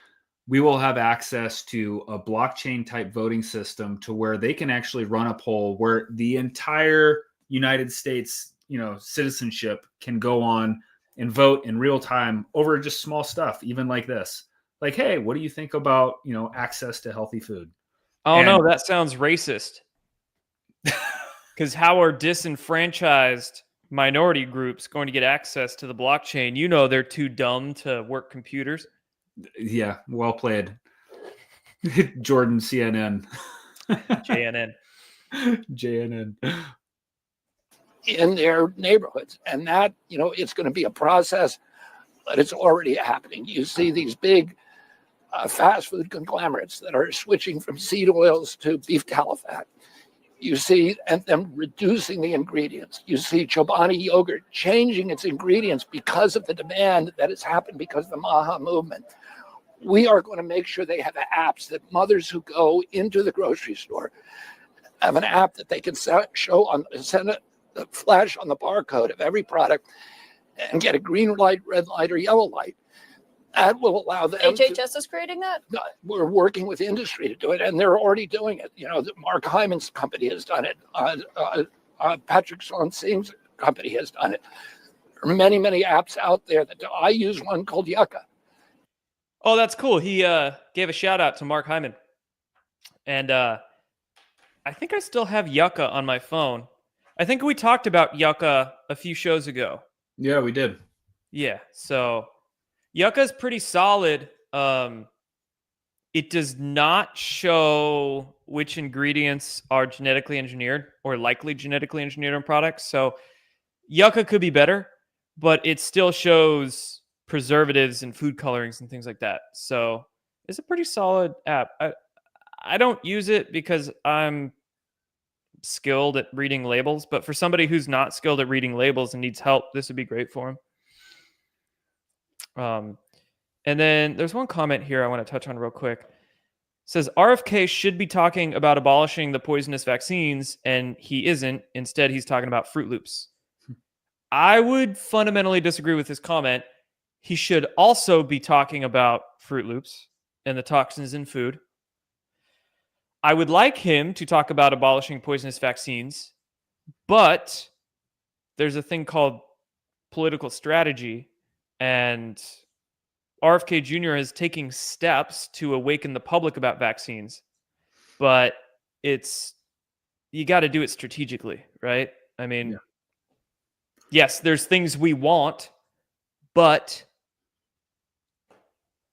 we will have access to a blockchain type voting system to where they can actually run a poll where the entire United States, citizenship can go on and vote in real time over just small stuff, even like this. Like, hey, what do you think about, access to healthy food? oh no, that sounds racist. Because how are disenfranchised minority groups going to get access to the blockchain? They're too dumb to work computers. Yeah, well played. Jordan, CNN. JNN. JNN. In their neighborhoods. And that, it's going to be a process, but it's already happening. You see these big fast food conglomerates that are switching from seed oils to beef tallow fat. You see them reducing the ingredients. You see Chobani yogurt changing its ingredients because of the demand that has happened because of the MAHA movement. We are going to make sure they have apps that mothers who go into the grocery store have an app that they can send a flash on the barcode of every product and get a green light, red light, or yellow light. That will allow them. HHS is creating that? We're working with industry to do it, and they're already doing it. Mark Hyman's company has done it. Patrick Sonsing's company has done it. There are many, many apps out there that I use one called Yucca. Oh, that's cool. He gave a shout out to Mark Hyman. And I think I still have Yucca on my phone. I think we talked about Yucca a few shows ago. Yeah, we did. Yeah, so Yucca is pretty solid. It does not show which ingredients are genetically engineered or likely genetically engineered on products. So Yucca could be better, but it still shows preservatives and food colorings and things like that. So it's a pretty solid app. I don't use it because I'm skilled at reading labels, but for somebody who's not skilled at reading labels and needs help, this would be great for him. And then there's one comment here I want to touch on real quick. It says RFK should be talking about abolishing the poisonous vaccines, and he isn't. Instead, he's talking about Fruit Loops. I would fundamentally disagree with this comment. He should also be talking about Fruit Loops and the toxins in food. I would like him to talk about abolishing poisonous vaccines, but there's a thing called political strategy, and RFK Jr. is taking steps to awaken the public about vaccines, but you got to do it strategically, right? I mean, yes, there's things we want, but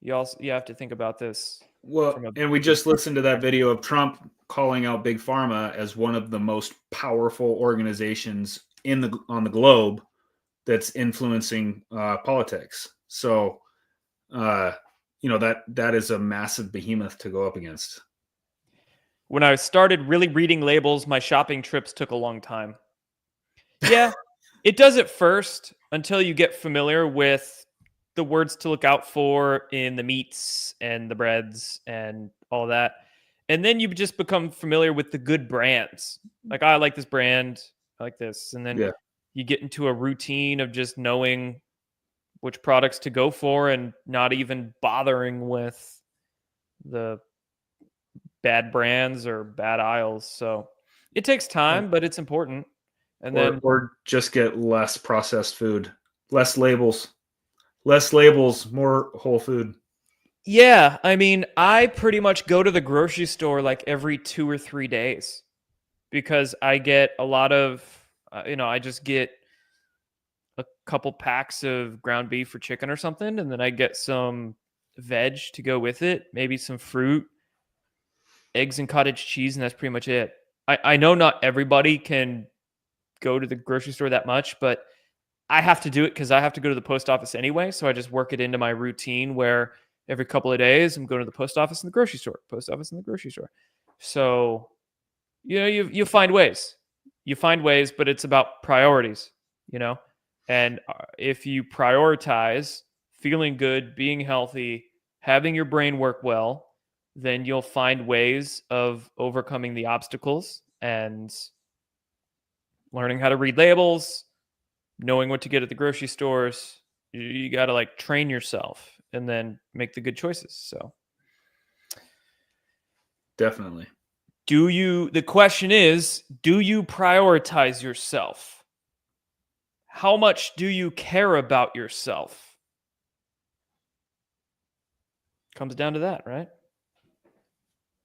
you have to think about this. Well, and we just listened to that video of Trump calling out Big Pharma as one of the most powerful organizations on the globe that's influencing politics. So, that is a massive behemoth to go up against. When I started really reading labels, my shopping trips took a long time. Yeah, it does at first until you get familiar with the words to look out for in the meats and the breads and all that. And then you just become familiar with the good brands. Like, I like this brand, I like this. And then you get into a routine of just knowing which products to go for and not even bothering with the bad brands or bad aisles. So it takes time, but it's important. And or just get less processed food, less labels, more whole food. Yeah, I mean, I pretty much go to the grocery store like every 2 or 3 days because I get a lot of, I just get a couple packs of ground beef or chicken or something, and then I get some veg to go with it, maybe some fruit, eggs and cottage cheese, and that's pretty much it. I know not everybody can go to the grocery store that much, but I have to do it because I have to go to the post office anyway. So I just work it into my routine where every couple of days I'm going to the post office and the grocery store, post office and the grocery store. So, you find ways. You find ways, but it's about priorities, And if you prioritize feeling good, being healthy, having your brain work well, then you'll find ways of overcoming the obstacles and learning how to read labels, knowing what to get at the grocery stores. You got to train yourself and then make the good choices. So definitely. The question is, do you prioritize yourself? How much do you care about yourself? Comes down to that, right?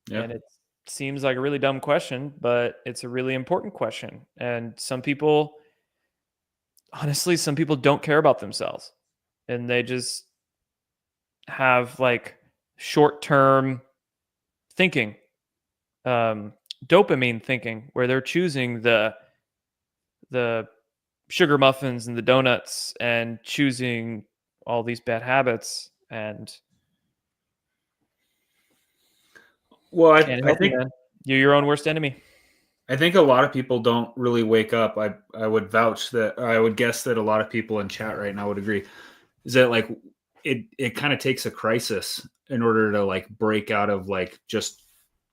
Yeah. And it seems like a really dumb question, but it's a really important question. And some people don't care about themselves. And they just have short-term thinking, dopamine thinking, where they're choosing the sugar muffins and the donuts and choosing all these bad habits. And well, I think you're your own worst enemy. I think a lot of people don't really wake up. I would vouch that, or I would guess that a lot of people in chat right now would agree, is that it kind of takes a crisis in order to break out of just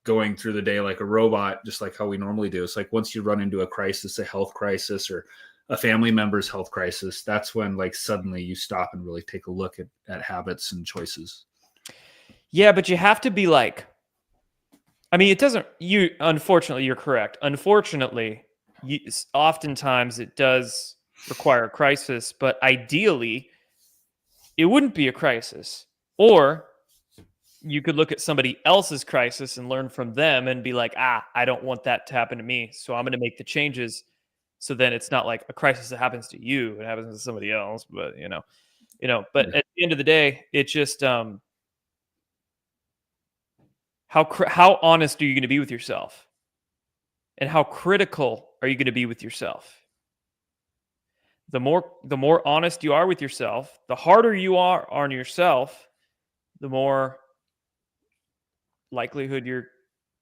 going through the day like a robot, just like how we normally do. It's like once you run into a crisis, a health crisis or a family member's health crisis, that's when suddenly you stop and really take a look at habits and choices. Yeah, but you have to be it doesn't, unfortunately, you're correct. Unfortunately, oftentimes it does require a crisis, but ideally it wouldn't be a crisis. Or you could look at somebody else's crisis and learn from them and be like, I don't want that to happen to me. So I'm going to make the changes. So then it's not like a crisis that happens to you, it happens to somebody else, but but at the end of the day, it's just, how honest are you going to be with yourself? And how critical are you going to be with yourself? The more honest you are with yourself, the harder you are on yourself, the more likelihood you're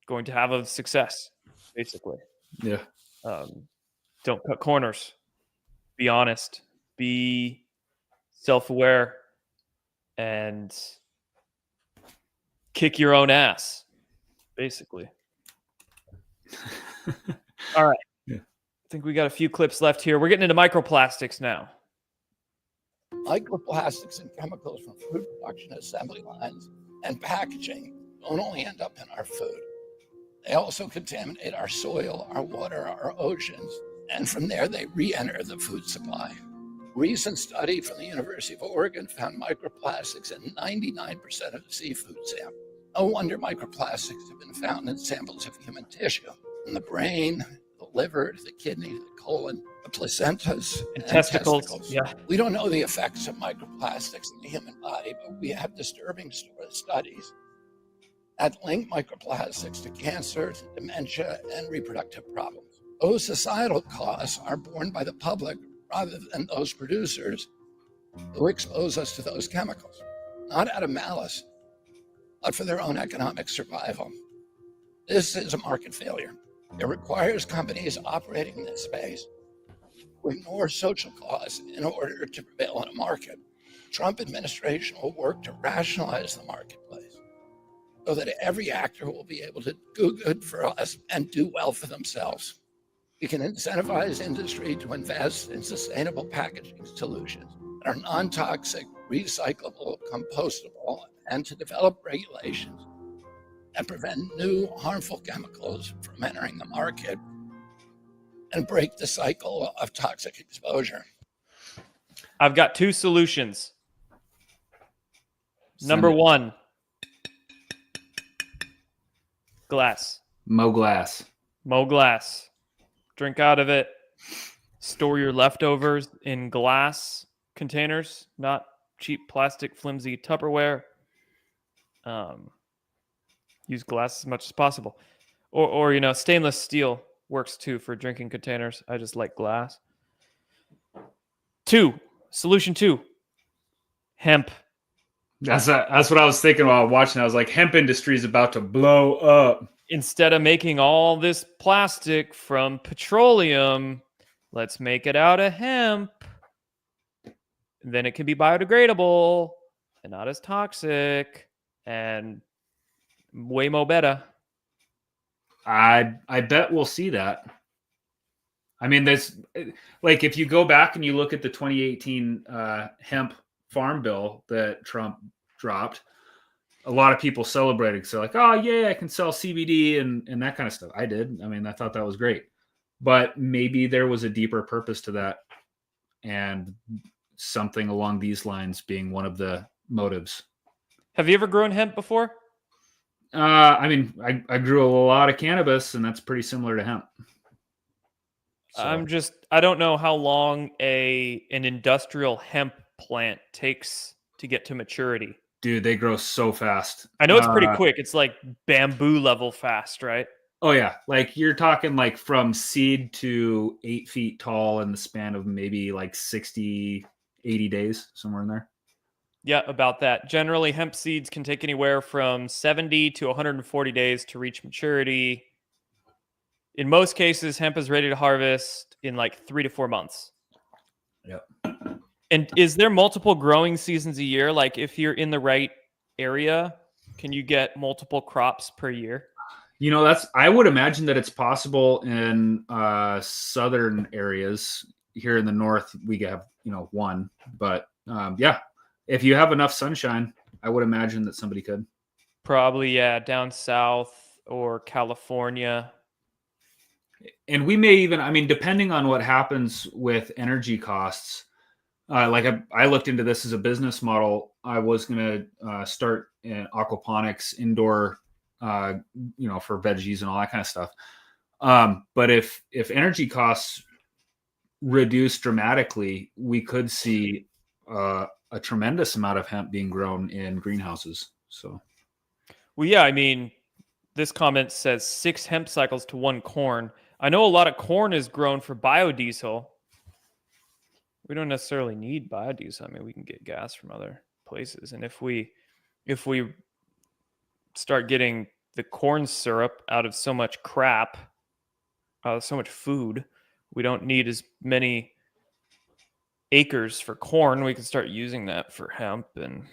going to have of success, basically. Yeah. Don't cut corners. Be honest. Be self-aware. And kick your own ass, basically. All right. Yeah. I think we got a few clips left here. We're getting into microplastics now. Microplastics and chemicals from food production assembly lines and packaging don't only end up in our food. They also contaminate our soil, our water, our oceans, and from there they re-enter the food supply. Recent study from the University of Oregon found microplastics in 99% of seafood samples. No wonder microplastics have been found in samples of human tissue, in the brain, the liver to the kidney to the colon, the placentas, And testicles. Yeah. We don't know the effects of microplastics in the human body, but we have disturbing studies that link microplastics to cancer, to dementia, and reproductive problems. Those societal costs are borne by the public rather than those producers who expose us to those chemicals, not out of malice, but for their own economic survival. This is a market failure. It requires companies operating in this space to ignore social costs in order to prevail in a market. The Trump administration will work to rationalize the marketplace so that every actor will be able to do good for us and do well for themselves. We can incentivize industry to invest in sustainable packaging solutions that are non-toxic, recyclable, compostable, and to develop regulations that prevent new harmful chemicals from entering the market and break the cycle of toxic exposure. I've got 2 solutions. Send Number it. 1, glass. Mo glass. Mow glass. Drink out of it. Store your leftovers in glass containers, not cheap plastic, flimsy Tupperware. Use glass as much as possible. Or stainless steel works too for drinking containers. I just like glass. Solution 2, hemp. That's what I was thinking while watching. I was like, hemp industry is about to blow up. Instead of making all this plastic from petroleum, let's make it out of hemp. Then it can be biodegradable and not as toxic and way more better. I bet we'll see that. I mean, there's like if you go back and you look at the 2018 hemp farm bill that Trump dropped, a lot of people celebrated. So like, oh yeah, I can sell CBD and that kind of stuff. I did. I mean, I thought that was great. But maybe there was a deeper purpose to that, and something along these lines being one of the motives. Have you ever grown hemp before? I mean, I grew a lot of cannabis, and that's pretty similar to hemp. So, I don't know how long an industrial hemp plant takes to get to maturity. dude, they grow so fast. I know it's pretty quick. It's like bamboo level fast, right? Oh yeah, like you're talking like from seed to 8 feet tall in the span of maybe like 60, 80 days, somewhere in there. Yeah, about that. Generally, hemp seeds can take anywhere from 70 to 140 days to reach maturity. In most cases, hemp is ready to harvest in like 3 to 4 months. Yep. And is there multiple growing seasons a year? Like if you're in the right area, can you get multiple crops per year? You know, I would imagine that it's possible in southern areas. Here in the north, we have, one. But yeah, if you have enough sunshine, I would imagine that somebody could. Probably, yeah, down south or California. And we may even, I mean, depending on what happens with energy costs, like I looked into this as a business model. I was going to start in aquaponics indoor, for veggies and all that kind of stuff. But if energy costs reduce dramatically, we could see a tremendous amount of hemp being grown in greenhouses. So, well, yeah, I mean, this comment says 6 hemp cycles to 1 corn. I know a lot of corn is grown for biodiesel. We don't necessarily need biodiesel. I mean, we can get gas from other places. And if we start getting the corn syrup out of so much crap, so much food, we don't need as many acres for corn. We can start using that for hemp and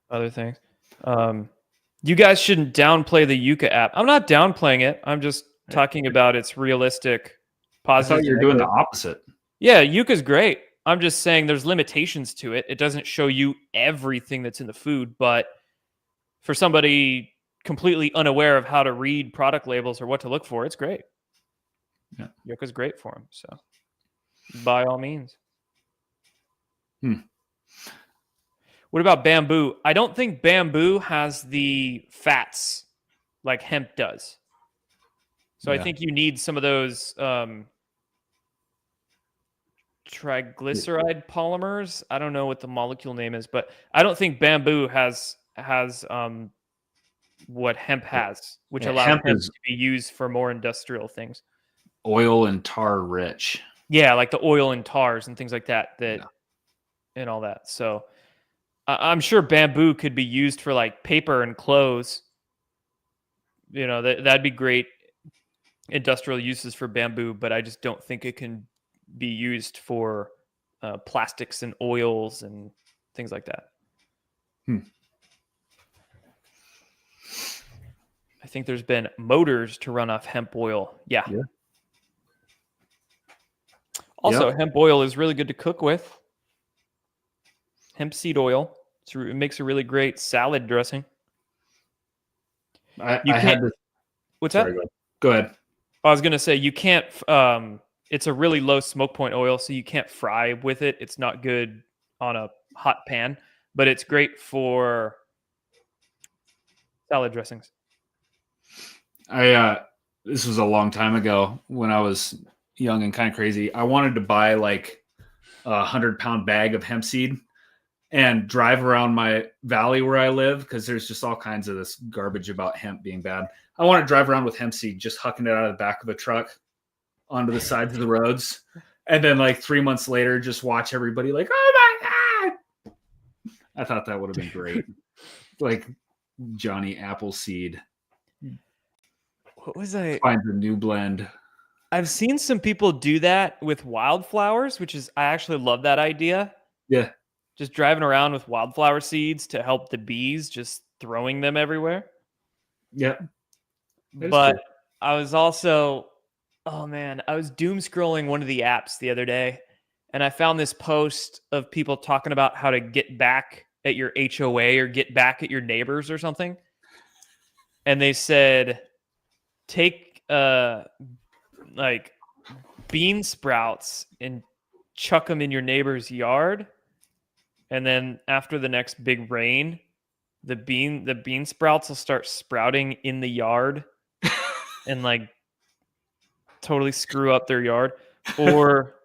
other things. You guys shouldn't downplay the Yucca app. I'm not downplaying it. I'm just talking about its realistic positive. I thought you were doing the opposite. Yeah, Yucca's great. I'm just saying there's limitations to it. It doesn't show you everything that's in the food, but for somebody completely unaware of how to read product labels or what to look for, it's great. Yeah. Yucca's great for them. So by all means. What about bamboo? I don't think bamboo has the fats like hemp does. So I Yeah. think you need some of those triglyceride polymers. I don't know what the molecule name is, but I don't think bamboo has what hemp has, which Yeah, allows hemp hemp is to be used for more industrial things. oil and tar rich. Yeah, like the oil and tars and things like that, Yeah. and all that. So I'm sure bamboo could be used for like paper and clothes. You know, that'd be great industrial uses for bamboo, but I just don't think it can be used for plastics and oils and things like that. I think there's been motors to run off hemp oil. Yeah. Yeah. Also, hemp oil is really good to cook with. Hemp seed oil. It makes a really great salad dressing. I You had can't. this. What's Sorry, that? go ahead. I was gonna say you can't. It's a really low smoke point oil, so you can't fry with it. It's not good on a hot pan, but it's great for salad dressings. This was a long time ago when I was young and kind of crazy. I wanted to buy like a 100-pound bag of hemp seed and drive around my valley where I live, because there's just all kinds of this garbage about hemp being bad. I want to drive around with hemp seed, just hucking it out of the back of a truck onto the sides of the roads. And then like 3 months later, just watch everybody like, oh my God. I thought that would have been great. Like Johnny Appleseed. What was I? Find a new blend. I've seen some people do that with wildflowers, which is I actually love that idea. Yeah. Just driving around with wildflower seeds to help the bees, just throwing them everywhere. Yeah. But cool. I was also, oh man, I was doom scrolling one of the apps the other day, and I found this post of people talking about how to get back at your HOA or get back at your neighbors or something. And they said, take like bean sprouts and chuck them in your neighbor's yard. And then after the next big rain, the bean sprouts will start sprouting in the yard and like totally screw up their yard. Or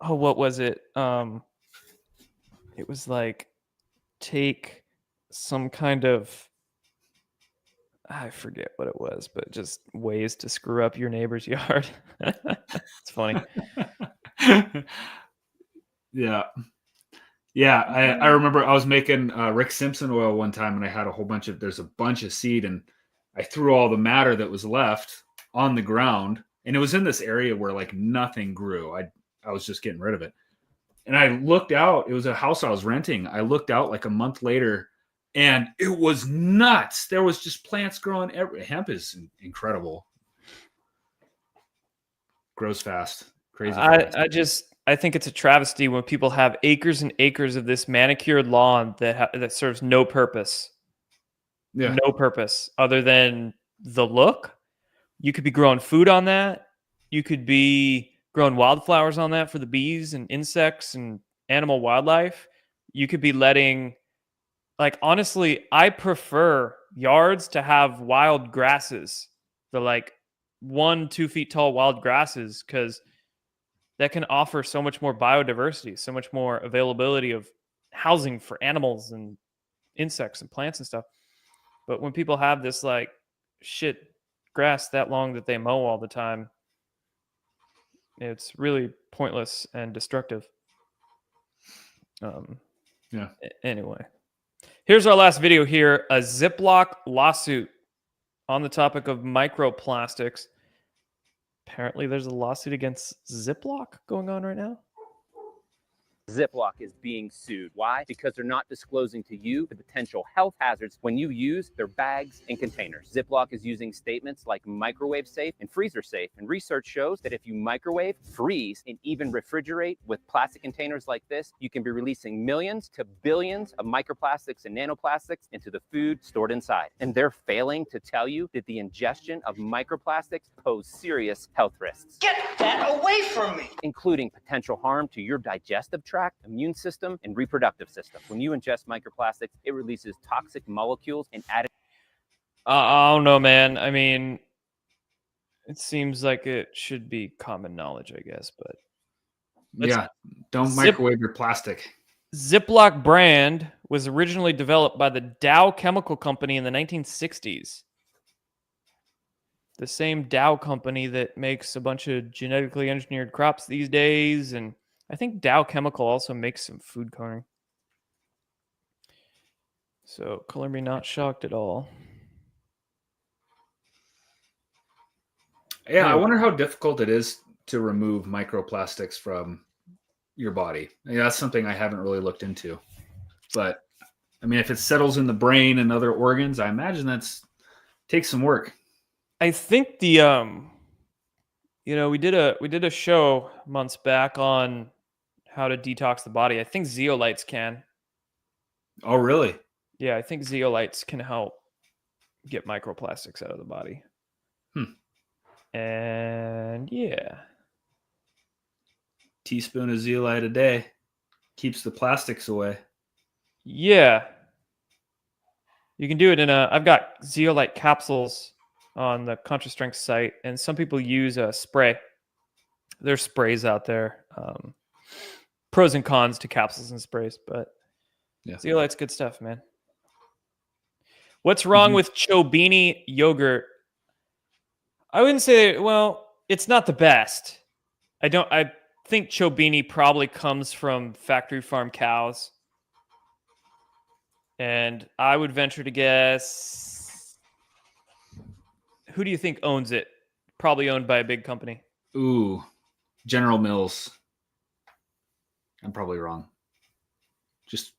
oh, what was it? It was like take some kind of, I forget what it was, but just ways to screw up your neighbor's yard. It's funny. Yeah. Yeah, I remember I was making Rick Simpson oil one time, and I had there's a bunch of seed, and I threw all the matter that was left on the ground, and it was in this area where like nothing grew. I was just getting rid of it. And I looked out, it was a house I was renting. I looked out like a month later, and it was nuts. There was just plants growing. Hemp is incredible. Grows fast. Crazy fast. I think it's a travesty when people have acres and acres of this manicured lawn that serves no purpose. Yeah. No purpose other than the look. You could be growing food on that. You could be growing wildflowers on that for the bees and insects and animal wildlife. You could be letting, like, honestly, I prefer yards to have wild grasses. The like 1-2 feet tall wild grasses, because that can offer so much more biodiversity, so much more availability of housing for animals and insects and plants and stuff. But when people have this like shit grass that long that they mow all the time, it's really pointless and destructive. Yeah. Anyway, here's our last video here. A Ziploc lawsuit on the topic of microplastics. Apparently, there's a lawsuit against Ziploc going on right now. Ziploc is being sued. Why? Because they're not disclosing to you the potential health hazards when you use their bags and containers. Ziploc is using statements like microwave safe and freezer safe, and research shows that if you microwave, freeze, and even refrigerate with plastic containers like this, you can be releasing millions to billions of microplastics and nanoplastics into the food stored inside. And they're failing to tell you that the ingestion of microplastics pose serious health risks. Get that away from me! Including potential harm to your digestive tract, immune system, and reproductive system. When you ingest microplastics, it releases toxic molecules and additives. I don't know, man. I mean, It seems like it should be common knowledge, I guess, but Yeah, don't Zip- microwave your plastic. Ziploc brand was originally developed by the Dow Chemical Company in the 1960s. The same Dow company that makes a bunch of genetically engineered crops these days, and I think Dow Chemical also makes some food coloring. So color me not shocked at all. Yeah, I Anyway. wonder how difficult it is to remove microplastics from your body. Yeah, that's something I haven't really looked into. But I mean, if it settles in the brain and other organs, I imagine takes some work. I think the we did a show months back on how to detox the body. I think zeolites can. Oh, really? Yeah, I think zeolites can help get microplastics out of the body. And yeah. Teaspoon of zeolite a day keeps the plastics away. Yeah. You can do it I've got zeolite capsules on the ContraStrength site, and some people use a spray. There's sprays out there. Pros and cons to capsules and sprays, but yeah, zeolite's good stuff, man. What's wrong with Chobani yogurt? I wouldn't say, well, it's not the best. I think Chobani probably comes from factory farm cows. And I would venture to guess, who do you think owns it? Probably owned by a big company. Ooh, General Mills. I'm probably wrong. Just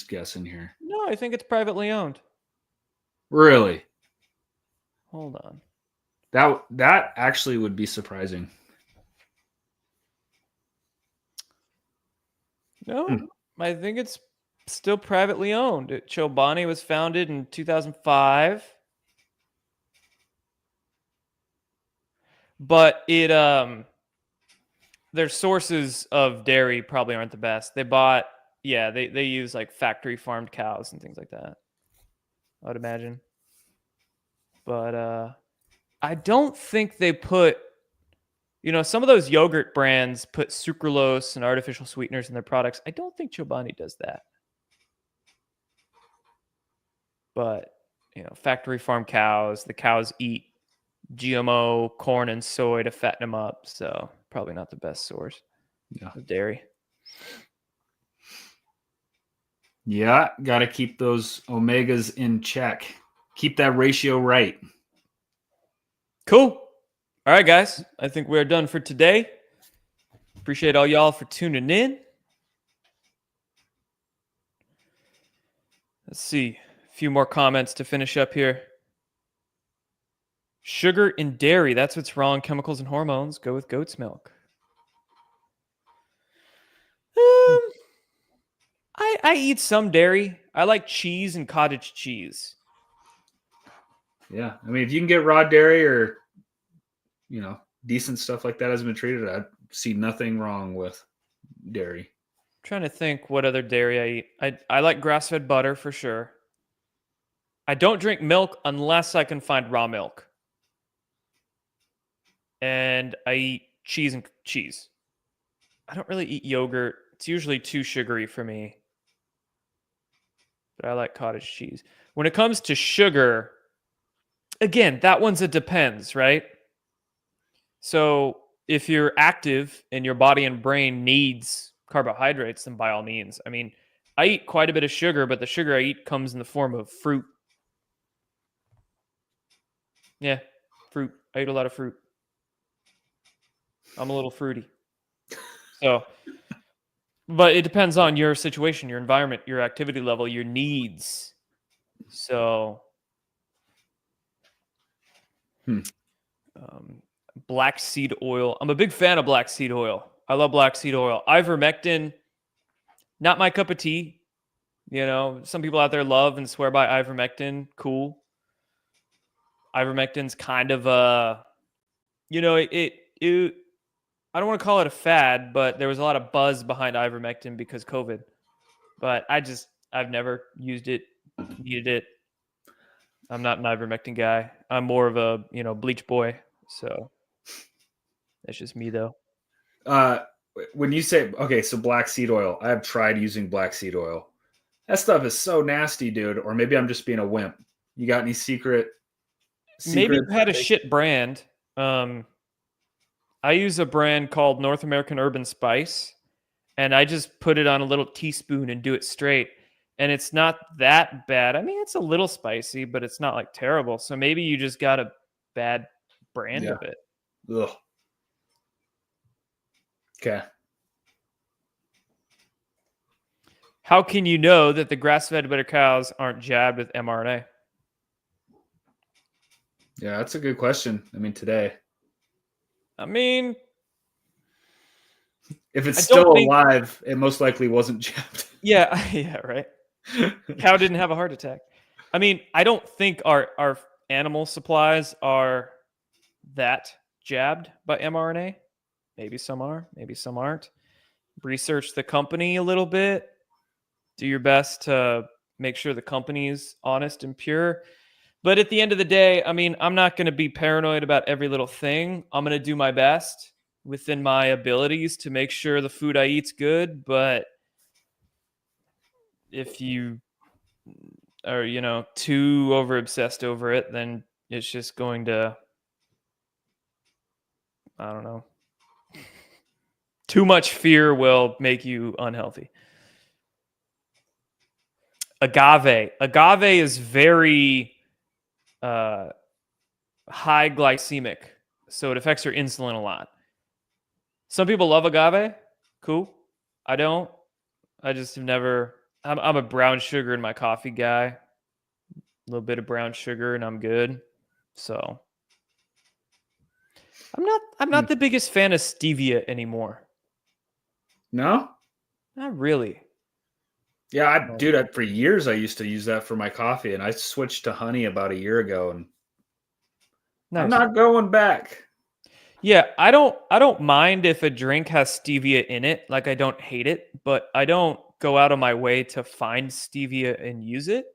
guessing here. No, I think it's privately owned. Really? Hold on. That actually would be surprising. No, I think it's still privately owned. Chobani was founded in 2005. But their sources of dairy probably aren't the best. They use like factory farmed cows and things like that, I would imagine. But I don't think they put, some of those yogurt brands put sucralose and artificial sweeteners in their products. I don't think Chobani does that. But, factory farm cows, the cows eat GMO corn and soy to fatten them up. So probably not the best source of dairy. Yeah, got to keep those omegas in check. Keep that ratio right. Cool. All right, guys. I think we're done for today. Appreciate all y'all for tuning in. Let's see. A few more comments to finish up here. Sugar and dairy. That's what's wrong. Chemicals and hormones. Go with goat's milk. I eat some dairy. I like cheese and cottage cheese. Yeah. I mean, if you can get raw dairy or, decent stuff like that hasn't been treated, I see nothing wrong with dairy. I'm trying to think what other dairy I eat. I like grass-fed butter for sure. I don't drink milk unless I can find raw milk. And I eat cheese and cheese. I don't really eat yogurt. It's usually too sugary for me. But I like cottage cheese. When it comes to sugar, again, that one's a depends, right? So if you're active and your body and brain needs carbohydrates, then by all means. I mean, I eat quite a bit of sugar, but the sugar I eat comes in the form of fruit. Yeah, fruit. I eat a lot of fruit. I'm a little fruity. So, but it depends on your situation, your environment, your activity level, your needs. So, black seed oil. I'm a big fan of black seed oil. I love black seed oil. Ivermectin, not my cup of tea. Some people out there love and swear by ivermectin. Cool. Ivermectin's kind of a, I don't want to call it a fad, but there was a lot of buzz behind ivermectin because COVID. But I've never used it, needed it. I'm not an ivermectin guy. I'm more of a, bleach boy. So that's just me, though. When you say, okay, so black seed oil, I have tried using black seed oil. That stuff is so nasty, dude. Or maybe I'm just being a wimp. You got any secret? Maybe you had a shit brand. I use a brand called North American Urban Spice, and I just put it on a little teaspoon and do it straight. And it's not that bad. I mean, it's a little spicy, but it's not like terrible. So maybe you just got a bad brand of it. Ugh. Okay. How can you know that the grass-fed better cows aren't jabbed with mRNA? Yeah, that's a good question. I mean, today. I mean, if it's still alive, it most likely wasn't jabbed. Yeah, yeah, right. Cow didn't have a heart attack. I mean, I don't think our animal supplies are that jabbed by mRNA. Maybe some are, maybe some aren't. Research the company a little bit. Do your best to make sure the company is honest and pure. But at the end of the day, I mean, I'm not going to be paranoid about every little thing. I'm going to do my best within my abilities to make sure the food I eat's good. But if you are, too over obsessed over it, then it's just going to, I don't know. Too much fear will make you unhealthy. Agave is very high glycemic, so it affects your insulin a lot. Some people love agave. Cool. I don't. I just have never. I'm a brown sugar in my coffee guy. A little bit of brown sugar and I'm good. So I'm not the biggest fan of stevia anymore. No? Not really. Yeah, for years I used to use that for my coffee, and I switched to honey about a year ago, and I'm not going back. Yeah, I don't mind if a drink has stevia in it. Like, I don't hate it, but I don't go out of my way to find stevia and use it.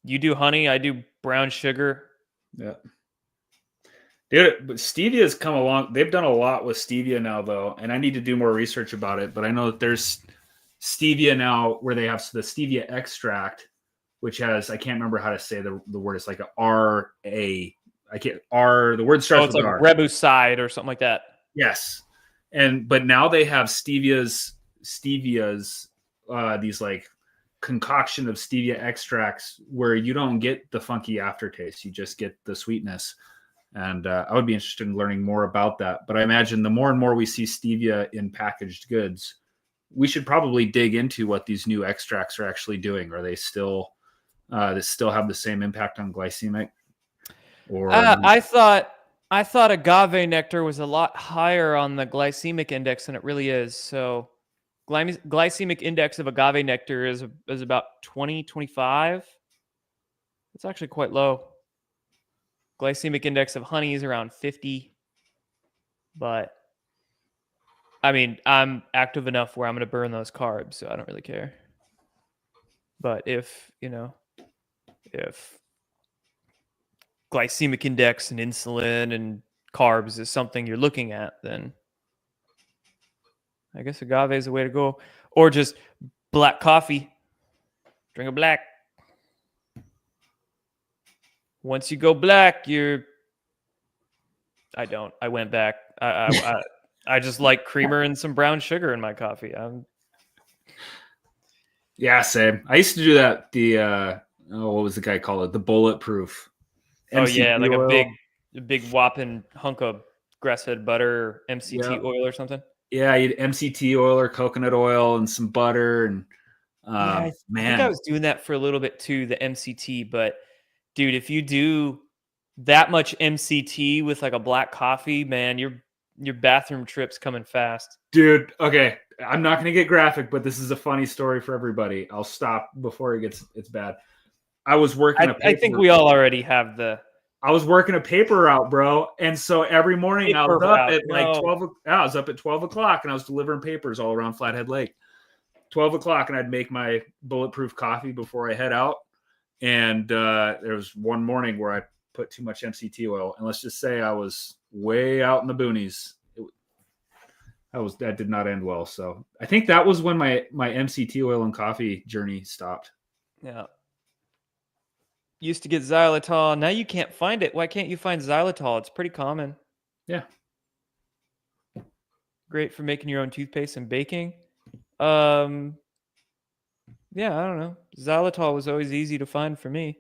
You do honey, I do brown sugar. Yeah. Dude, but stevia has come along. They've done a lot with stevia now, though, and I need to do more research about it. But I know that there's stevia now where they have the stevia extract, which has, I can't remember how to say the word. It's like a R-A. The word starts with like R. Rebuside or something like that. Yes. But now they have stevia's these like concoction of stevia extracts where you don't get the funky aftertaste. You just get the sweetness. And I would be interested in learning more about that. But I imagine the more and more we see stevia in packaged goods, we should probably dig into what these new extracts are actually doing. Are they still have the same impact on glycemic? Or I thought agave nectar was a lot higher on the glycemic index than it really is. So glycemic index of agave nectar is about 20, 25. It's actually quite low. Glycemic index of honey is around 50. But I mean, I'm active enough where I'm going to burn those carbs, so I don't really care. But if glycemic index and insulin and carbs is something you're looking at, then I guess agave is the way to go. Or just black coffee. Drink a black. Once you go black, I went back. I just like creamer and some brown sugar in my coffee. Yeah, same. I used to do that. What was the guy called it? The bulletproof. MCT like oil. a big whopping hunk of grass-fed butter, MCT oil or something. Yeah, you had MCT oil or coconut oil and some butter. And I think I was doing that for a little bit too, the MCT. But dude, if you do that much MCT with like a black coffee, man, your bathroom trip's coming fast. Dude, okay. I'm not going to get graphic, but this is a funny story for everybody. I'll stop before it's bad. I was working I think we all already have I was working a paper route, bro. And so every morning I was up at like 12. I was up at 12 o'clock and I was delivering papers all around Flathead Lake. 12 o'clock, and I'd make my bulletproof coffee before I head out. And there was one morning where put too much MCT oil. And let's just say I was way out in the boonies. That did not end well. So I think that was when my MCT oil and coffee journey stopped. Yeah. Used to get xylitol. Now you can't find it. Why can't you find xylitol? It's pretty common. Yeah. Great for making your own toothpaste and baking. Yeah, I don't know. Xylitol was always easy to find for me.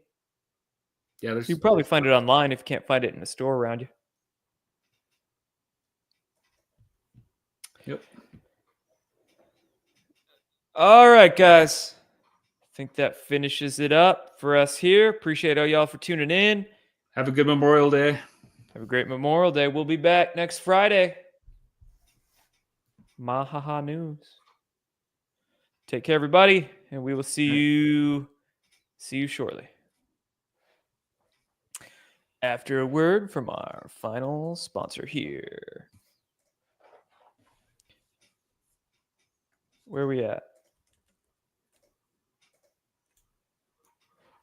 Yeah, You probably find it online if you can't find it in a store around you. Yep. All right, guys. I think that finishes it up for us here. Appreciate all y'all for tuning in. Have a good Memorial Day. Have a great Memorial Day. We'll be back next Friday. MAHA News. Take care, everybody, and we will see you shortly. After a word from our final sponsor here. Where are we at?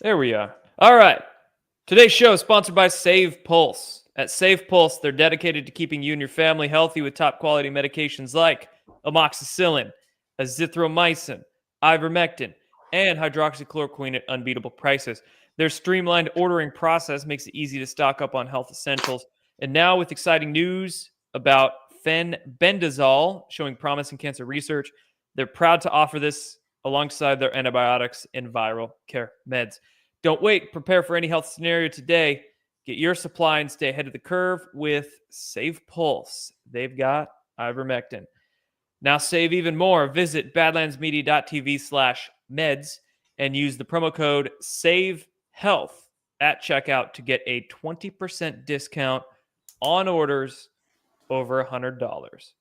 There we are. All right. Today's show is sponsored by Save Pulse. At Save Pulse, they're dedicated to keeping you and your family healthy with top quality medications like amoxicillin, azithromycin, ivermectin, and hydroxychloroquine at unbeatable prices. Their streamlined ordering process makes it easy to stock up on health essentials. And now with exciting news about fenbendazole showing promise in cancer research, they're proud to offer this alongside their antibiotics and viral care meds. Don't wait. Prepare for any health scenario today. Get your supply and stay ahead of the curve with Save Pulse. They've got ivermectin. Now save even more. Visit badlandsmedia.tv/meds and use the promo code SAVEHEALTH at checkout to get a 20% discount on orders over $100.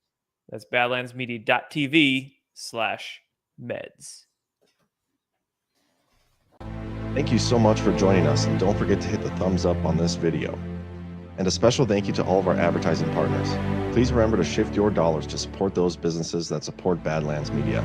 That's badlandsmedia.tv/meds. Thank you so much for joining us, and don't forget to hit the thumbs up on this video. And a special thank you to all of our advertising partners. Please remember to shift your dollars to support those businesses that support Badlands Media.